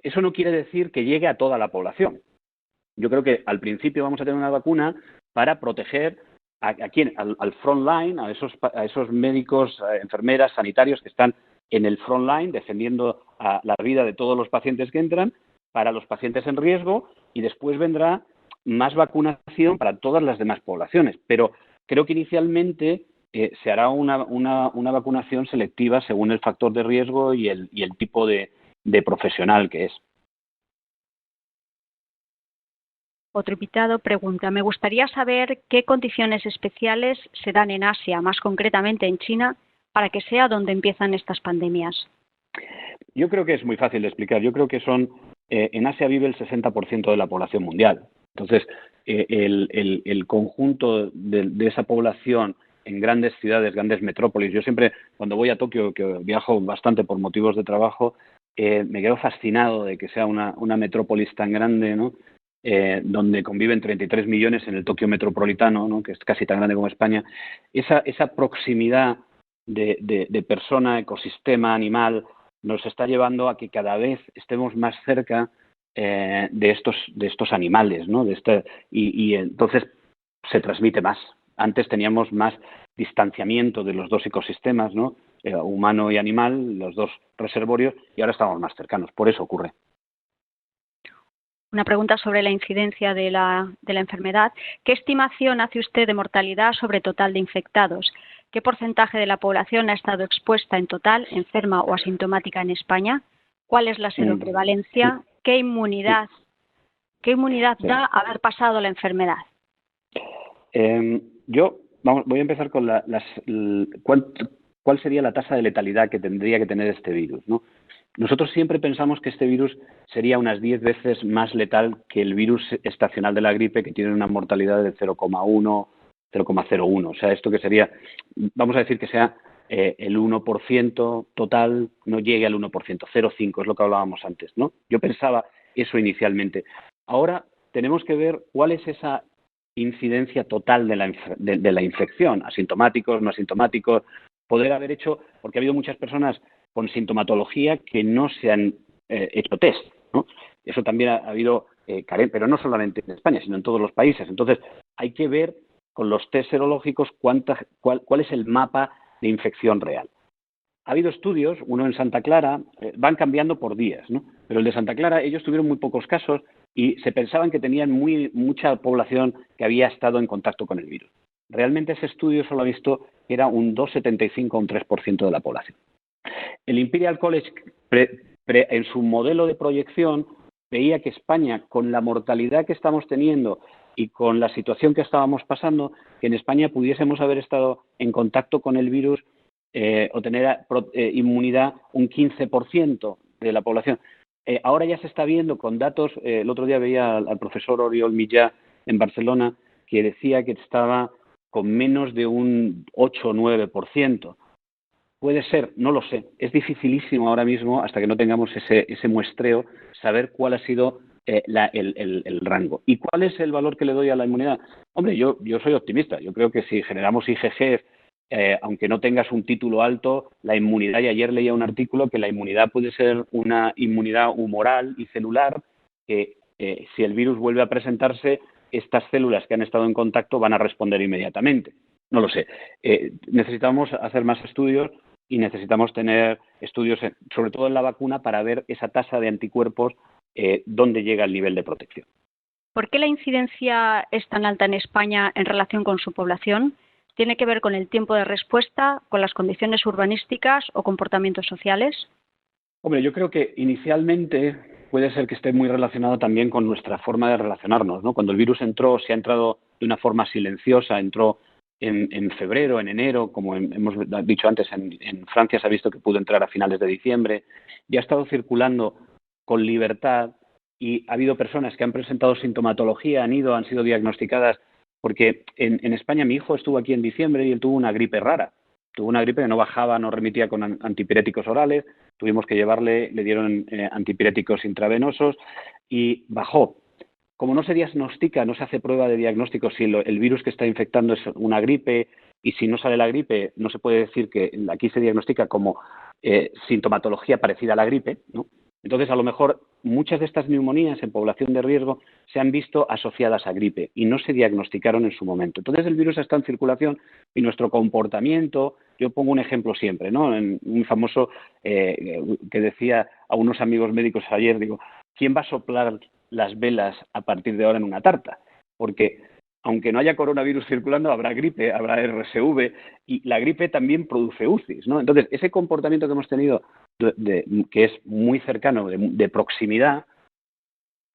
B: Eso no quiere decir que llegue a toda la población. Yo creo que al principio vamos a tener una vacuna para proteger a quién, al front line, a esos médicos, enfermeras, sanitarios que están en el front line defendiendo la vida de todos los pacientes que entran, para los pacientes en riesgo, y después vendrá más vacunación para todas las demás poblaciones. Pero creo que inicialmente se hará una vacunación selectiva según el factor de riesgo y el tipo de profesional que es.
A: Otro invitado pregunta, me gustaría saber qué condiciones especiales se dan en Asia, más concretamente en China, para que sea donde empiezan estas pandemias.
B: Yo creo que es muy fácil de explicar. Yo creo que en Asia vive el 60% de la población mundial. Entonces, el conjunto de esa población en grandes ciudades, grandes metrópolis. Yo siempre, cuando voy a Tokio, que viajo bastante por motivos de trabajo, me quedo fascinado de que sea una metrópolis tan grande, ¿no? Donde conviven 33 millones en el Tokio metropolitano, ¿no? Que es casi tan grande como España. Esa proximidad de persona, ecosistema, animal, nos está llevando a que cada vez estemos más cerca de estos animales, ¿no? Y entonces se transmite más. Antes teníamos más distanciamiento de los dos ecosistemas, ¿no? Humano y animal, los dos reservorios, y ahora estamos más cercanos. Por eso ocurre.
A: Una pregunta sobre la incidencia de la enfermedad. ¿Qué estimación hace usted de mortalidad sobre total de infectados? ¿Qué porcentaje de la población ha estado expuesta en total, enferma o asintomática en España? ¿Cuál es la seroprevalencia? ¿Qué inmunidad da haber pasado la enfermedad?
B: Voy a empezar con cuál sería la tasa de letalidad que tendría que tener este virus, ¿no? Nosotros siempre pensamos que este virus sería unas 10 veces más letal que el virus estacional de la gripe, que tiene una mortalidad de 0,1, 0,01. O sea, esto que sería, vamos a decir que sea el 1% total, no llegue al 1%, 0,5 es lo que hablábamos antes, ¿no? Yo pensaba eso inicialmente. Ahora tenemos que ver cuál es esa incidencia total de la infección, asintomáticos, no asintomáticos, poder haber hecho, porque ha habido muchas personas con sintomatología que no se han hecho test, ¿no? Eso también ha habido pero no solamente en España, sino en todos los países. Entonces, hay que ver con los test serológicos cuál es el mapa de infección real. Ha habido estudios, uno en Santa Clara, van cambiando por días, ¿no? Pero el de Santa Clara, ellos tuvieron muy pocos casos y se pensaban que tenían mucha población que había estado en contacto con el virus. Realmente ese estudio solo ha visto que era un 2,75 o un 3% de la población. El Imperial College, en su modelo de proyección, veía que España, con la mortalidad que estamos teniendo y con la situación que estábamos pasando, que en España pudiésemos haber estado en contacto con el virus o tener inmunidad un 15% de la población. Ahora ya se está viendo con datos, el otro día veía al profesor Oriol Millà en Barcelona, que decía que estaba con menos de un 8 o 9%. Puede ser, no lo sé. Es dificilísimo ahora mismo, hasta que no tengamos ese muestreo, saber cuál ha sido el rango. ¿Y cuál es el valor que le doy a la inmunidad? Hombre, yo soy optimista. Yo creo que si generamos IgG aunque no tengas un título alto, la inmunidad, y ayer leía un artículo que la inmunidad puede ser una inmunidad humoral y celular, que si el virus vuelve a presentarse, estas células que han estado en contacto van a responder inmediatamente. No lo sé. Necesitamos hacer más estudios y necesitamos tener estudios, sobre todo en la vacuna, para ver esa tasa de anticuerpos, dónde llega el nivel de protección.
A: ¿Por qué la incidencia es tan alta en España en relación con su población? ¿Tiene que ver con el tiempo de respuesta, con las condiciones urbanísticas o comportamientos sociales?
B: Hombre, yo creo que inicialmente puede ser que esté muy relacionado también con nuestra forma de relacionarnos, ¿no? Cuando el virus entró, se ha entrado de una forma silenciosa, entró en febrero, en enero, como hemos dicho antes, en Francia se ha visto que pudo entrar a finales de diciembre, y ha estado circulando con libertad, y ha habido personas que han presentado sintomatología, han sido diagnosticadas, porque en España mi hijo estuvo aquí en diciembre y él tuvo una gripe rara, tuvo una gripe que no bajaba, no remitía con antipiréticos orales, tuvimos que llevarle, le dieron antipiréticos intravenosos y bajó. Como no se diagnostica, no se hace prueba de diagnóstico si el virus que está infectando es una gripe, y si no sale la gripe, no se puede decir que aquí se diagnostica como sintomatología parecida a la gripe, ¿no? Entonces, a lo mejor muchas de estas neumonías en población de riesgo se han visto asociadas a gripe y no se diagnosticaron en su momento. Entonces, el virus está en circulación y nuestro comportamiento, yo pongo un ejemplo siempre, ¿no? Un famoso que decía a unos amigos médicos ayer, digo, ¿quién va a soplar las velas a partir de ahora en una tarta? Porque aunque no haya coronavirus circulando, habrá gripe, habrá RSV, y la gripe también produce UCIs, ¿no? Entonces, ese comportamiento que hemos tenido, que es muy cercano, de proximidad,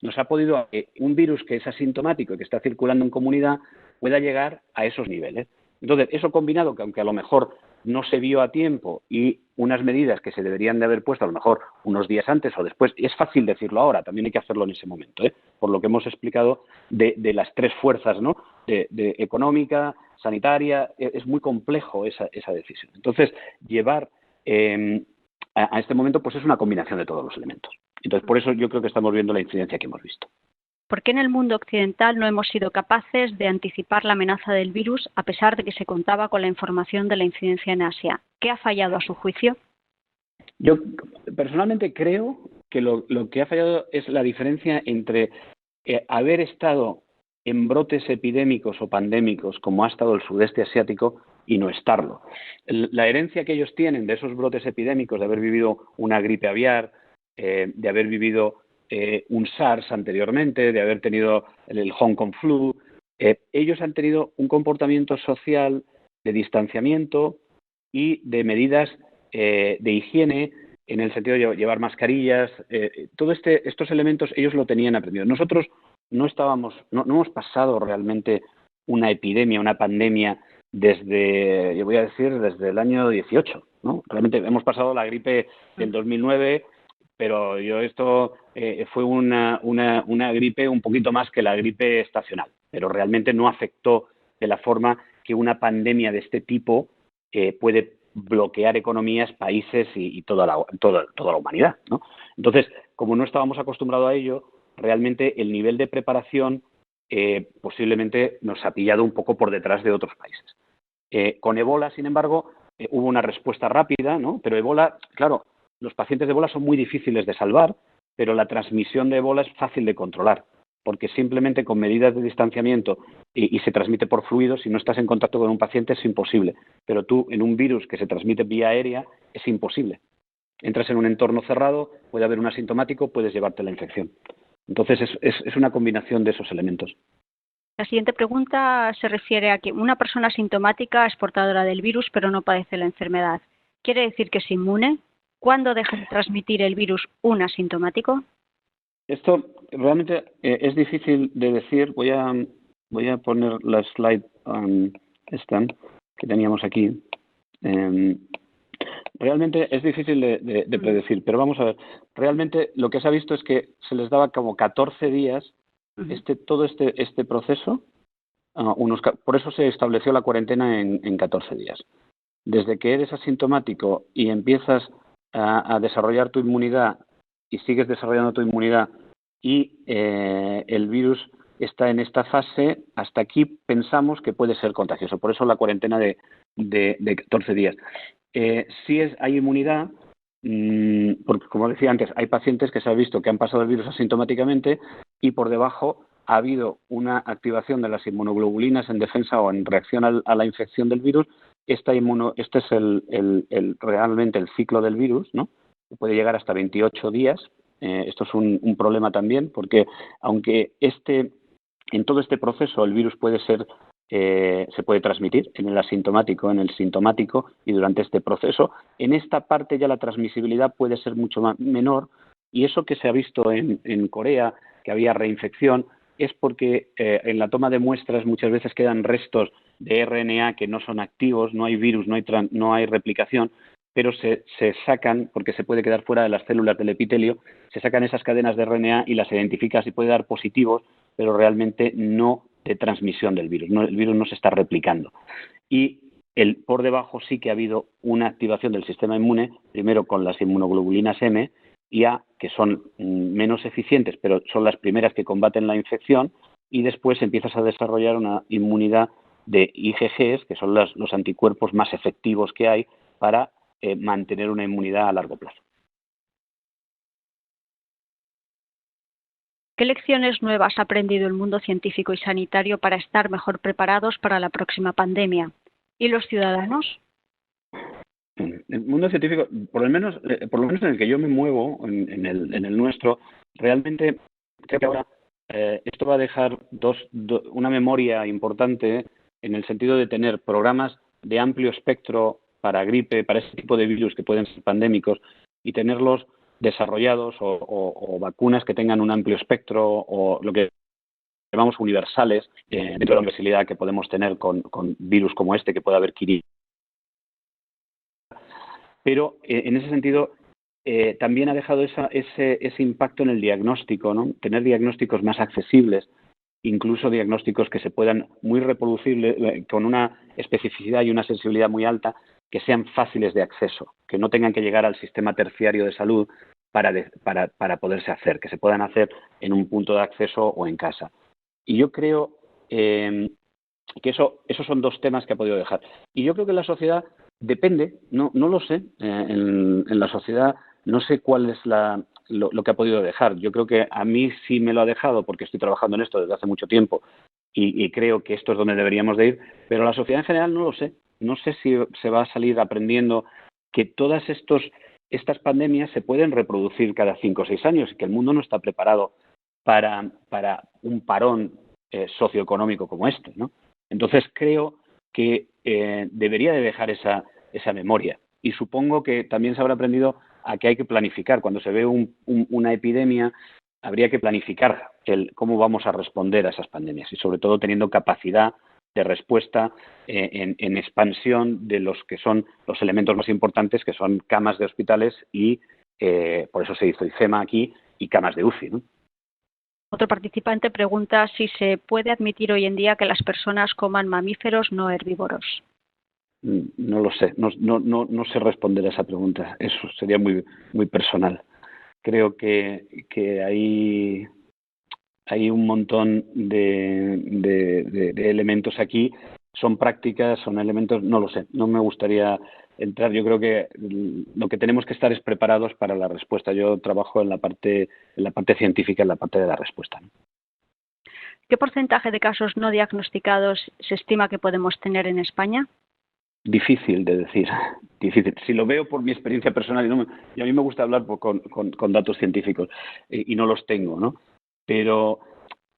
B: nos ha podido que un virus que es asintomático y que está circulando en comunidad pueda llegar a esos niveles. Entonces, eso combinado, que aunque a lo mejor no se vio a tiempo, y unas medidas que se deberían de haber puesto a lo mejor unos días antes o después, y es fácil decirlo ahora, también hay que hacerlo en ese momento, por lo que hemos explicado de las tres fuerzas, ¿no? De económica, sanitaria, es muy complejo esa decisión. Entonces, llevar a este momento pues es una combinación de todos los elementos. Entonces, por eso yo creo que estamos viendo la incidencia que hemos visto.
A: ¿Por qué en el mundo occidental no hemos sido capaces de anticipar la amenaza del virus a pesar de que se contaba con la información de la incidencia en Asia? ¿Qué ha fallado a su juicio?
B: Yo personalmente creo que lo que ha fallado es la diferencia entre haber estado en brotes epidémicos o pandémicos como ha estado el sudeste asiático y no estarlo. La herencia que ellos tienen de esos brotes epidémicos, de haber vivido una gripe aviar, de haber vivido un SARS anteriormente, de haber tenido el Hong Kong Flu, ellos han tenido un comportamiento social de distanciamiento y de medidas de higiene, en el sentido de llevar mascarillas, todos estos elementos ellos lo tenían aprendido. Nosotros no hemos pasado realmente una epidemia, una pandemia desde el año 18, ¿no? Realmente hemos pasado la gripe del 2009, pero esto fue una gripe un poquito más que la gripe estacional, pero realmente no afectó de la forma que una pandemia de este tipo puede bloquear economías, países y toda la humanidad, ¿no? Entonces, como no estábamos acostumbrados a ello, realmente el nivel de preparación posiblemente nos ha pillado un poco por detrás de otros países. Con Ebola, sin embargo, hubo una respuesta rápida, ¿no? Pero Ebola, claro, los pacientes de Ebola son muy difíciles de salvar, pero la transmisión de Ebola es fácil de controlar, porque simplemente con medidas de distanciamiento y se transmite por fluidos, si no estás en contacto con un paciente es imposible. Pero tú, en un virus que se transmite vía aérea, es imposible. Entras en un entorno cerrado, puede haber un asintomático, puedes llevarte la infección. Entonces, es una combinación de esos elementos.
A: La siguiente pregunta se refiere a que una persona asintomática es portadora del virus pero no padece la enfermedad. ¿Quiere decir que es inmune? ¿Cuándo deja de transmitir el virus un asintomático?
B: Esto realmente es difícil de decir. Voy a poner la slide esta que teníamos aquí. Realmente es difícil de predecir, pero vamos a ver. Realmente lo que se ha visto es que se les daba como 14 días todo este proceso. Por eso se estableció la cuarentena en 14 días. Desde que eres asintomático y empiezas a desarrollar tu inmunidad y sigues desarrollando tu inmunidad y el virus está en esta fase, hasta aquí pensamos que puede ser contagioso. Por eso la cuarentena de de 14 días. Hay inmunidad, porque como decía antes, hay pacientes que se ha visto que han pasado el virus asintomáticamente y por debajo ha habido una activación de las inmunoglobulinas en defensa o en reacción a la infección del virus. Este es realmente el ciclo del virus, ¿no? Puede llegar hasta 28 días. Esto es un problema también, porque aunque en todo este proceso el virus se puede transmitir en el asintomático, en el sintomático y durante este proceso, en esta parte ya la transmisibilidad puede ser mucho menor, y eso que se ha visto en Corea, que había reinfección, es porque en la toma de muestras muchas veces quedan restos de RNA que no son activos, no hay virus, no hay replicación, pero se sacan, porque se puede quedar fuera de las células del epitelio, se sacan esas cadenas de RNA y las identificas y puede dar positivos, pero realmente no de transmisión del virus. El virus no se está replicando. Y por debajo sí que ha habido una activación del sistema inmune, primero con las inmunoglobulinas M y A, que son menos eficientes, pero son las primeras que combaten la infección, y después empiezas a desarrollar una inmunidad de IgGs, que son los anticuerpos más efectivos que hay para mantener una inmunidad a largo plazo.
A: ¿Qué lecciones nuevas ha aprendido el mundo científico y sanitario para estar mejor preparados para la próxima pandemia? ¿Y los ciudadanos?
B: El mundo científico, por lo menos en el que yo me muevo, en el nuestro, realmente creo que ahora esto va a dejar una memoria importante en el sentido de tener programas de amplio espectro para gripe, para ese tipo de virus que pueden ser pandémicos, y tenerlos desarrollados o vacunas que tengan un amplio espectro, o lo que llamamos universales, dentro de la universalidad que podemos tener con virus como este, que puede haber adquirir. Pero en ese sentido también ha dejado ese impacto en el diagnóstico, ¿no? Tener diagnósticos más accesibles, incluso diagnósticos que se puedan muy reproducibles, con una especificidad y una sensibilidad muy alta, que sean fáciles de acceso, que no tengan que llegar al sistema terciario de salud para poderse hacer, que se puedan hacer en un punto de acceso o en casa. Y yo creo que esos son dos temas que ha podido dejar. Y yo creo que la sociedad depende, no lo sé, en la sociedad no sé cuál es lo que ha podido dejar. Yo creo que a mí sí me lo ha dejado, porque estoy trabajando en esto desde hace mucho tiempo y creo que esto es donde deberíamos de ir, pero la sociedad en general no lo sé. No sé si se va a salir aprendiendo que todas estas pandemias se pueden reproducir cada 5 o 6 años y que el mundo no está preparado para un parón socioeconómico como este, ¿no? Entonces creo que debería de dejar esa memoria, y supongo que también se habrá aprendido a que hay que planificar. Cuando se ve una epidemia, habría que planificar cómo vamos a responder a esas pandemias, y sobre todo teniendo capacidad de respuesta en expansión de los que son los elementos más importantes, que son camas de hospitales y por eso se hizo IFEMA aquí, y camas de UCI, ¿no?
A: Otro participante pregunta si se puede admitir hoy en día que las personas coman mamíferos no herbívoros.
B: No lo sé, no sé responder a esa pregunta. Eso sería muy, muy personal. Creo que hay un montón de elementos aquí. Son prácticas, son elementos, no lo sé. No me gustaría entrar. Yo creo que lo que tenemos que estar es preparados para la respuesta. Yo trabajo en la parte científica, en la parte de la respuesta, ¿no?
A: ¿Qué porcentaje de casos no diagnosticados se estima que podemos tener en España?
B: Difícil de decir, difícil. Si lo veo por mi experiencia personal, y a mí me gusta hablar con datos científicos, y no los tengo, ¿no? Pero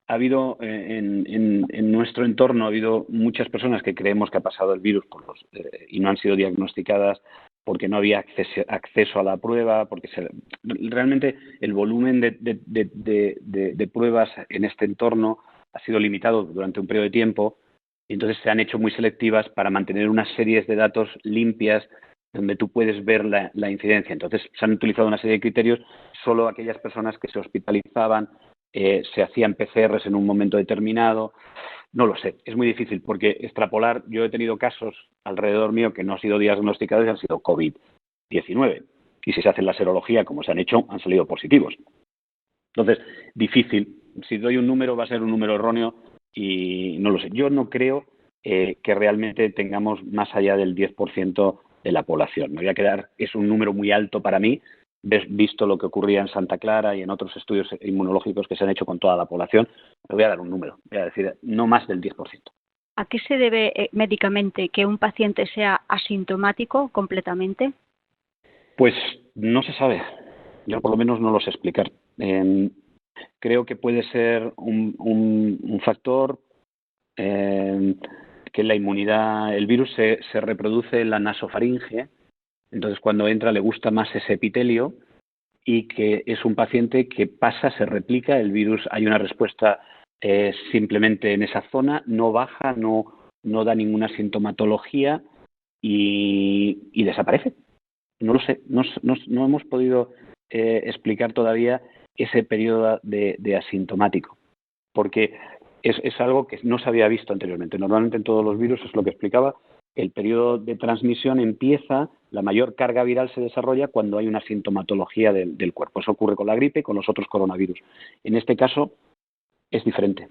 B: ha habido en nuestro entorno, ha habido muchas personas que creemos que ha pasado el virus y no han sido diagnosticadas porque no había acceso a la prueba, porque realmente el volumen de pruebas en este entorno ha sido limitado durante un periodo de tiempo, y entonces se han hecho muy selectivas para mantener unas series de datos limpias donde tú puedes ver la incidencia. Entonces se han utilizado una serie de criterios. Solo aquellas personas que se hospitalizaban, se hacían PCRs en un momento determinado. No lo sé, es muy difícil porque extrapolar. Yo he tenido casos alrededor mío que no han sido diagnosticados y han sido COVID-19. Y si se hace la serología, como se han hecho, han salido positivos. Entonces, difícil. Si doy un número, va a ser un número erróneo y no lo sé. Yo no creo que realmente tengamos más allá del 10% de la población. Me voy a quedar, es un número muy alto para mí, visto lo que ocurría en Santa Clara y en otros estudios inmunológicos que se han hecho con toda la población. Me voy a dar un número, voy a decir no más del 10%.
A: ¿A qué se debe médicamente que un paciente sea asintomático completamente?
B: Pues no se sabe. Yo por lo menos no lo sé explicar. Creo que puede ser un factor que la inmunidad, el virus se reproduce en la nasofaringe, entonces cuando entra le gusta más ese epitelio y que es un paciente que pasa, se replica, el virus, hay una respuesta simplemente en esa zona, no baja, no da ninguna sintomatología y desaparece. No lo sé, no hemos podido explicar todavía ese periodo de asintomático, porque es algo que no se había visto anteriormente. Normalmente en todos los virus, es lo que explicaba, el periodo de transmisión empieza, la mayor carga viral se desarrolla cuando hay una sintomatología del cuerpo. Eso ocurre con la gripe y con los otros coronavirus. En este caso es diferente.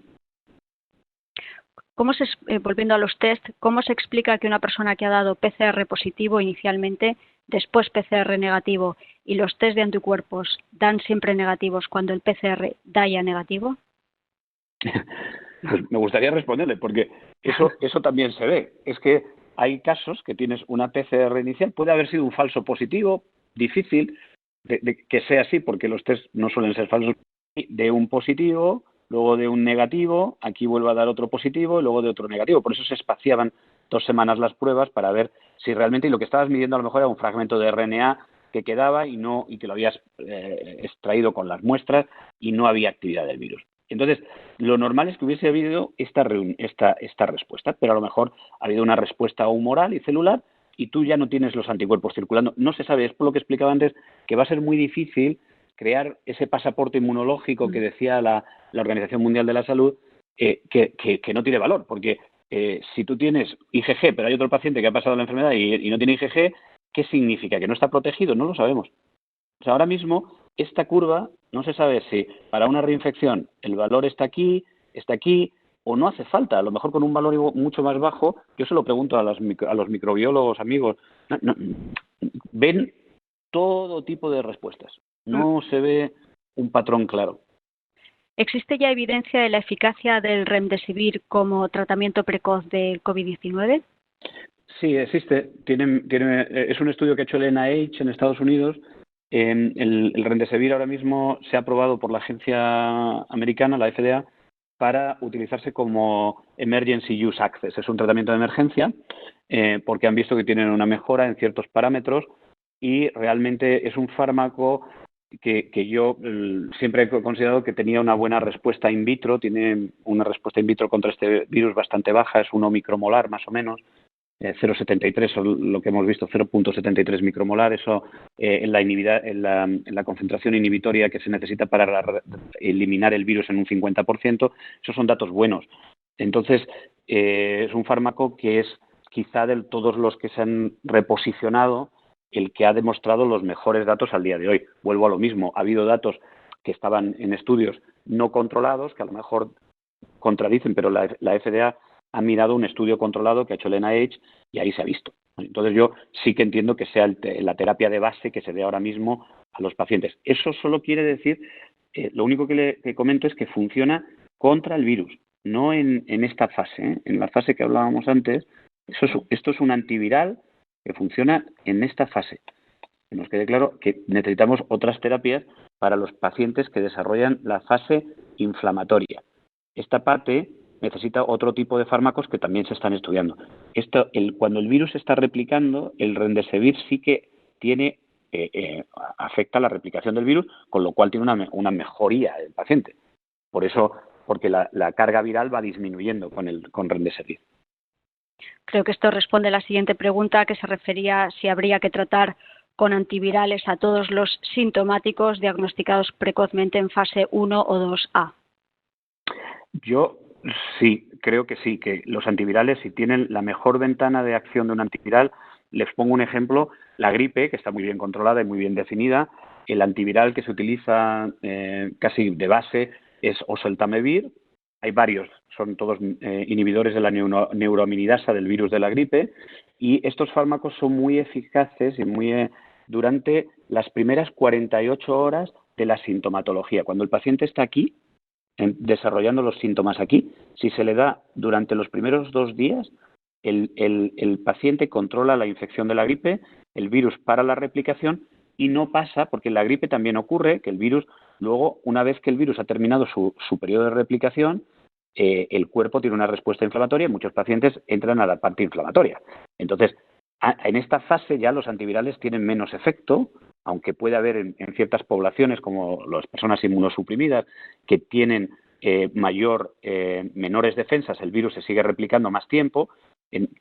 A: Volviendo a los test, ¿cómo se explica que una persona que ha dado PCR positivo inicialmente, después PCR negativo y los test de anticuerpos dan siempre negativos cuando el PCR da ya negativo?
B: Pues me gustaría responderle, porque eso también se ve. Es que hay casos que tienes una PCR inicial, puede haber sido un falso positivo, difícil de que sea así, porque los test no suelen ser falsos, de un positivo, luego de un negativo, aquí vuelve a dar otro positivo y luego de otro negativo. Por eso se espaciaban 2 semanas las pruebas para ver si realmente, y lo que estabas midiendo a lo mejor era un fragmento de RNA que quedaba y que lo habías extraído con las muestras y no había actividad del virus. Entonces, lo normal es que hubiese habido esta respuesta, pero a lo mejor ha habido una respuesta humoral y celular y tú ya no tienes los anticuerpos circulando. No se sabe, es por lo que explicaba antes, que va a ser muy difícil crear ese pasaporte inmunológico que decía la Organización Mundial de la Salud, que no tiene valor, porque si tú tienes IgG, pero hay otro paciente que ha pasado la enfermedad y no tiene IgG, ¿qué significa? ¿Que no está protegido? No lo sabemos. O sea, ahora mismo esta curva no se sabe si para una reinfección el valor está aquí o no hace falta. A lo mejor con un valor mucho más bajo, yo se lo pregunto a los microbiólogos amigos, ven todo tipo de respuestas. No se ve un patrón claro.
A: ¿Existe ya evidencia de la eficacia del remdesivir como tratamiento precoz del COVID-19?
B: Sí, existe. Es un estudio que ha hecho el NIH en Estados Unidos. El remdesivir ahora mismo se ha aprobado por la agencia americana, la FDA, para utilizarse como Emergency Use Access. Es un tratamiento de emergencia porque han visto que tienen una mejora en ciertos parámetros y realmente es un fármaco que yo siempre he considerado que tenía una buena respuesta in vitro. Tiene una respuesta in vitro contra este virus bastante baja, es 1 micromolar más o menos. 0,73 lo que hemos visto, 0,73 micromolar, eso en la concentración inhibitoria que se necesita para eliminar el virus en un 50%, esos son datos buenos. Entonces, es un fármaco que es quizá de todos los que se han reposicionado el que ha demostrado los mejores datos al día de hoy. Vuelvo a lo mismo, ha habido datos que estaban en estudios no controlados, que a lo mejor contradicen, pero la FDA ha mirado un estudio controlado que ha hecho el NIH y ahí se ha visto. Entonces yo sí que entiendo que sea la terapia de base que se dé ahora mismo a los pacientes. Eso solo quiere decir, lo único que comento es que funciona contra el virus, no en esta fase. En la fase que hablábamos antes, esto es un antiviral que funciona en esta fase. Que nos quede claro que necesitamos otras terapias para los pacientes que desarrollan la fase inflamatoria. Esta parte necesita otro tipo de fármacos que también se están estudiando. Cuando el virus se está replicando, el remdesivir sí que afecta la replicación del virus, con lo cual tiene una mejoría del paciente. Por eso, porque la carga viral va disminuyendo con remdesivir.
A: Creo que esto responde a la siguiente pregunta, que se refería si habría que tratar con antivirales a todos los sintomáticos diagnosticados precozmente en fase 1 o 2A.
B: Yo sí, creo que sí, que los antivirales, si tienen la mejor ventana de acción de un antiviral, les pongo un ejemplo, la gripe, que está muy bien controlada y muy bien definida, el antiviral que se utiliza casi de base es oseltamivir, hay varios, son todos inhibidores de la neuroaminidasa del virus de la gripe, y estos fármacos son muy eficaces y durante las primeras 48 horas de la sintomatología. Cuando el paciente está aquí, desarrollando los síntomas aquí, si se le da durante los primeros 2 días, el paciente controla la infección de la gripe, el virus para la replicación y no pasa, porque en la gripe también ocurre que el virus, luego, una vez que el virus ha terminado su periodo de replicación, el cuerpo tiene una respuesta inflamatoria y muchos pacientes entran a la parte inflamatoria. Entonces, en esta fase ya los antivirales tienen menos efecto, aunque puede haber en ciertas poblaciones, como las personas inmunosuprimidas, que tienen menores defensas, el virus se sigue replicando más tiempo,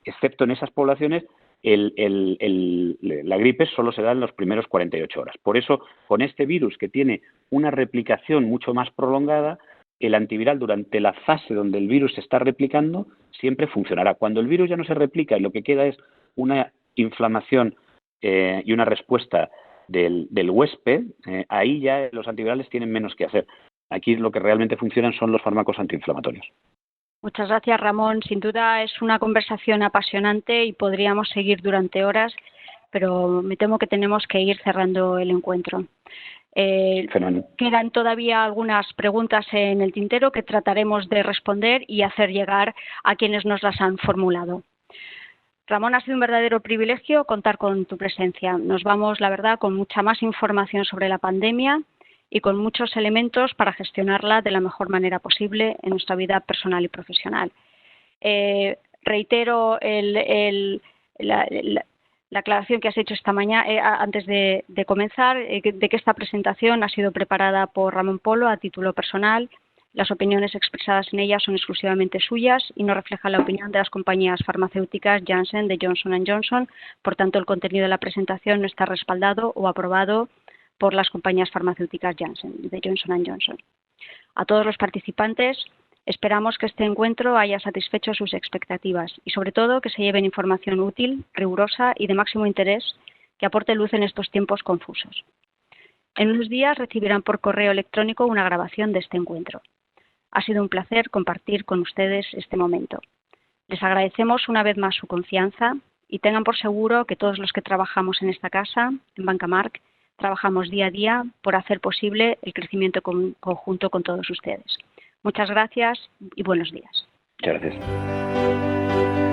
B: excepto en esas poblaciones, la gripe solo se da en los primeros 48 horas. Por eso, con este virus que tiene una replicación mucho más prolongada, el antiviral durante la fase donde el virus se está replicando siempre funcionará. Cuando el virus ya no se replica y lo que queda es una inflamación y una respuesta del huésped, ahí ya los antivirales tienen menos que hacer. Aquí lo que realmente funcionan son los fármacos antiinflamatorios.
A: Muchas gracias, Ramón. Sin duda es una conversación apasionante y podríamos seguir durante horas, pero me temo que tenemos que ir cerrando el encuentro. Quedan todavía algunas preguntas en el tintero que trataremos de responder y hacer llegar a quienes nos las han formulado. Ramón, ha sido un verdadero privilegio contar con tu presencia. Nos vamos, la verdad, con mucha más información sobre la pandemia y con muchos elementos para gestionarla de la mejor manera posible en nuestra vida personal y profesional. Reitero la aclaración que has hecho esta mañana, antes de comenzar, de que esta presentación ha sido preparada por Ramón Polo a título personal. Las opiniones expresadas en ella son exclusivamente suyas y no reflejan la opinión de las compañías farmacéuticas Janssen, de Johnson & Johnson. Por tanto, el contenido de la presentación no está respaldado o aprobado por las compañías farmacéuticas Janssen, de Johnson & Johnson. A todos los participantes, esperamos que este encuentro haya satisfecho sus expectativas y, sobre todo, que se lleven información útil, rigurosa y de máximo interés que aporte luz en estos tiempos confusos. En unos días recibirán por correo electrónico una grabación de este encuentro. Ha sido un placer compartir con ustedes este momento. Les agradecemos una vez más su confianza y tengan por seguro que todos los que trabajamos en esta casa, en Banca Marc, trabajamos día a día por hacer posible el crecimiento conjunto con todos ustedes. Muchas gracias y buenos días.
B: Muchas gracias.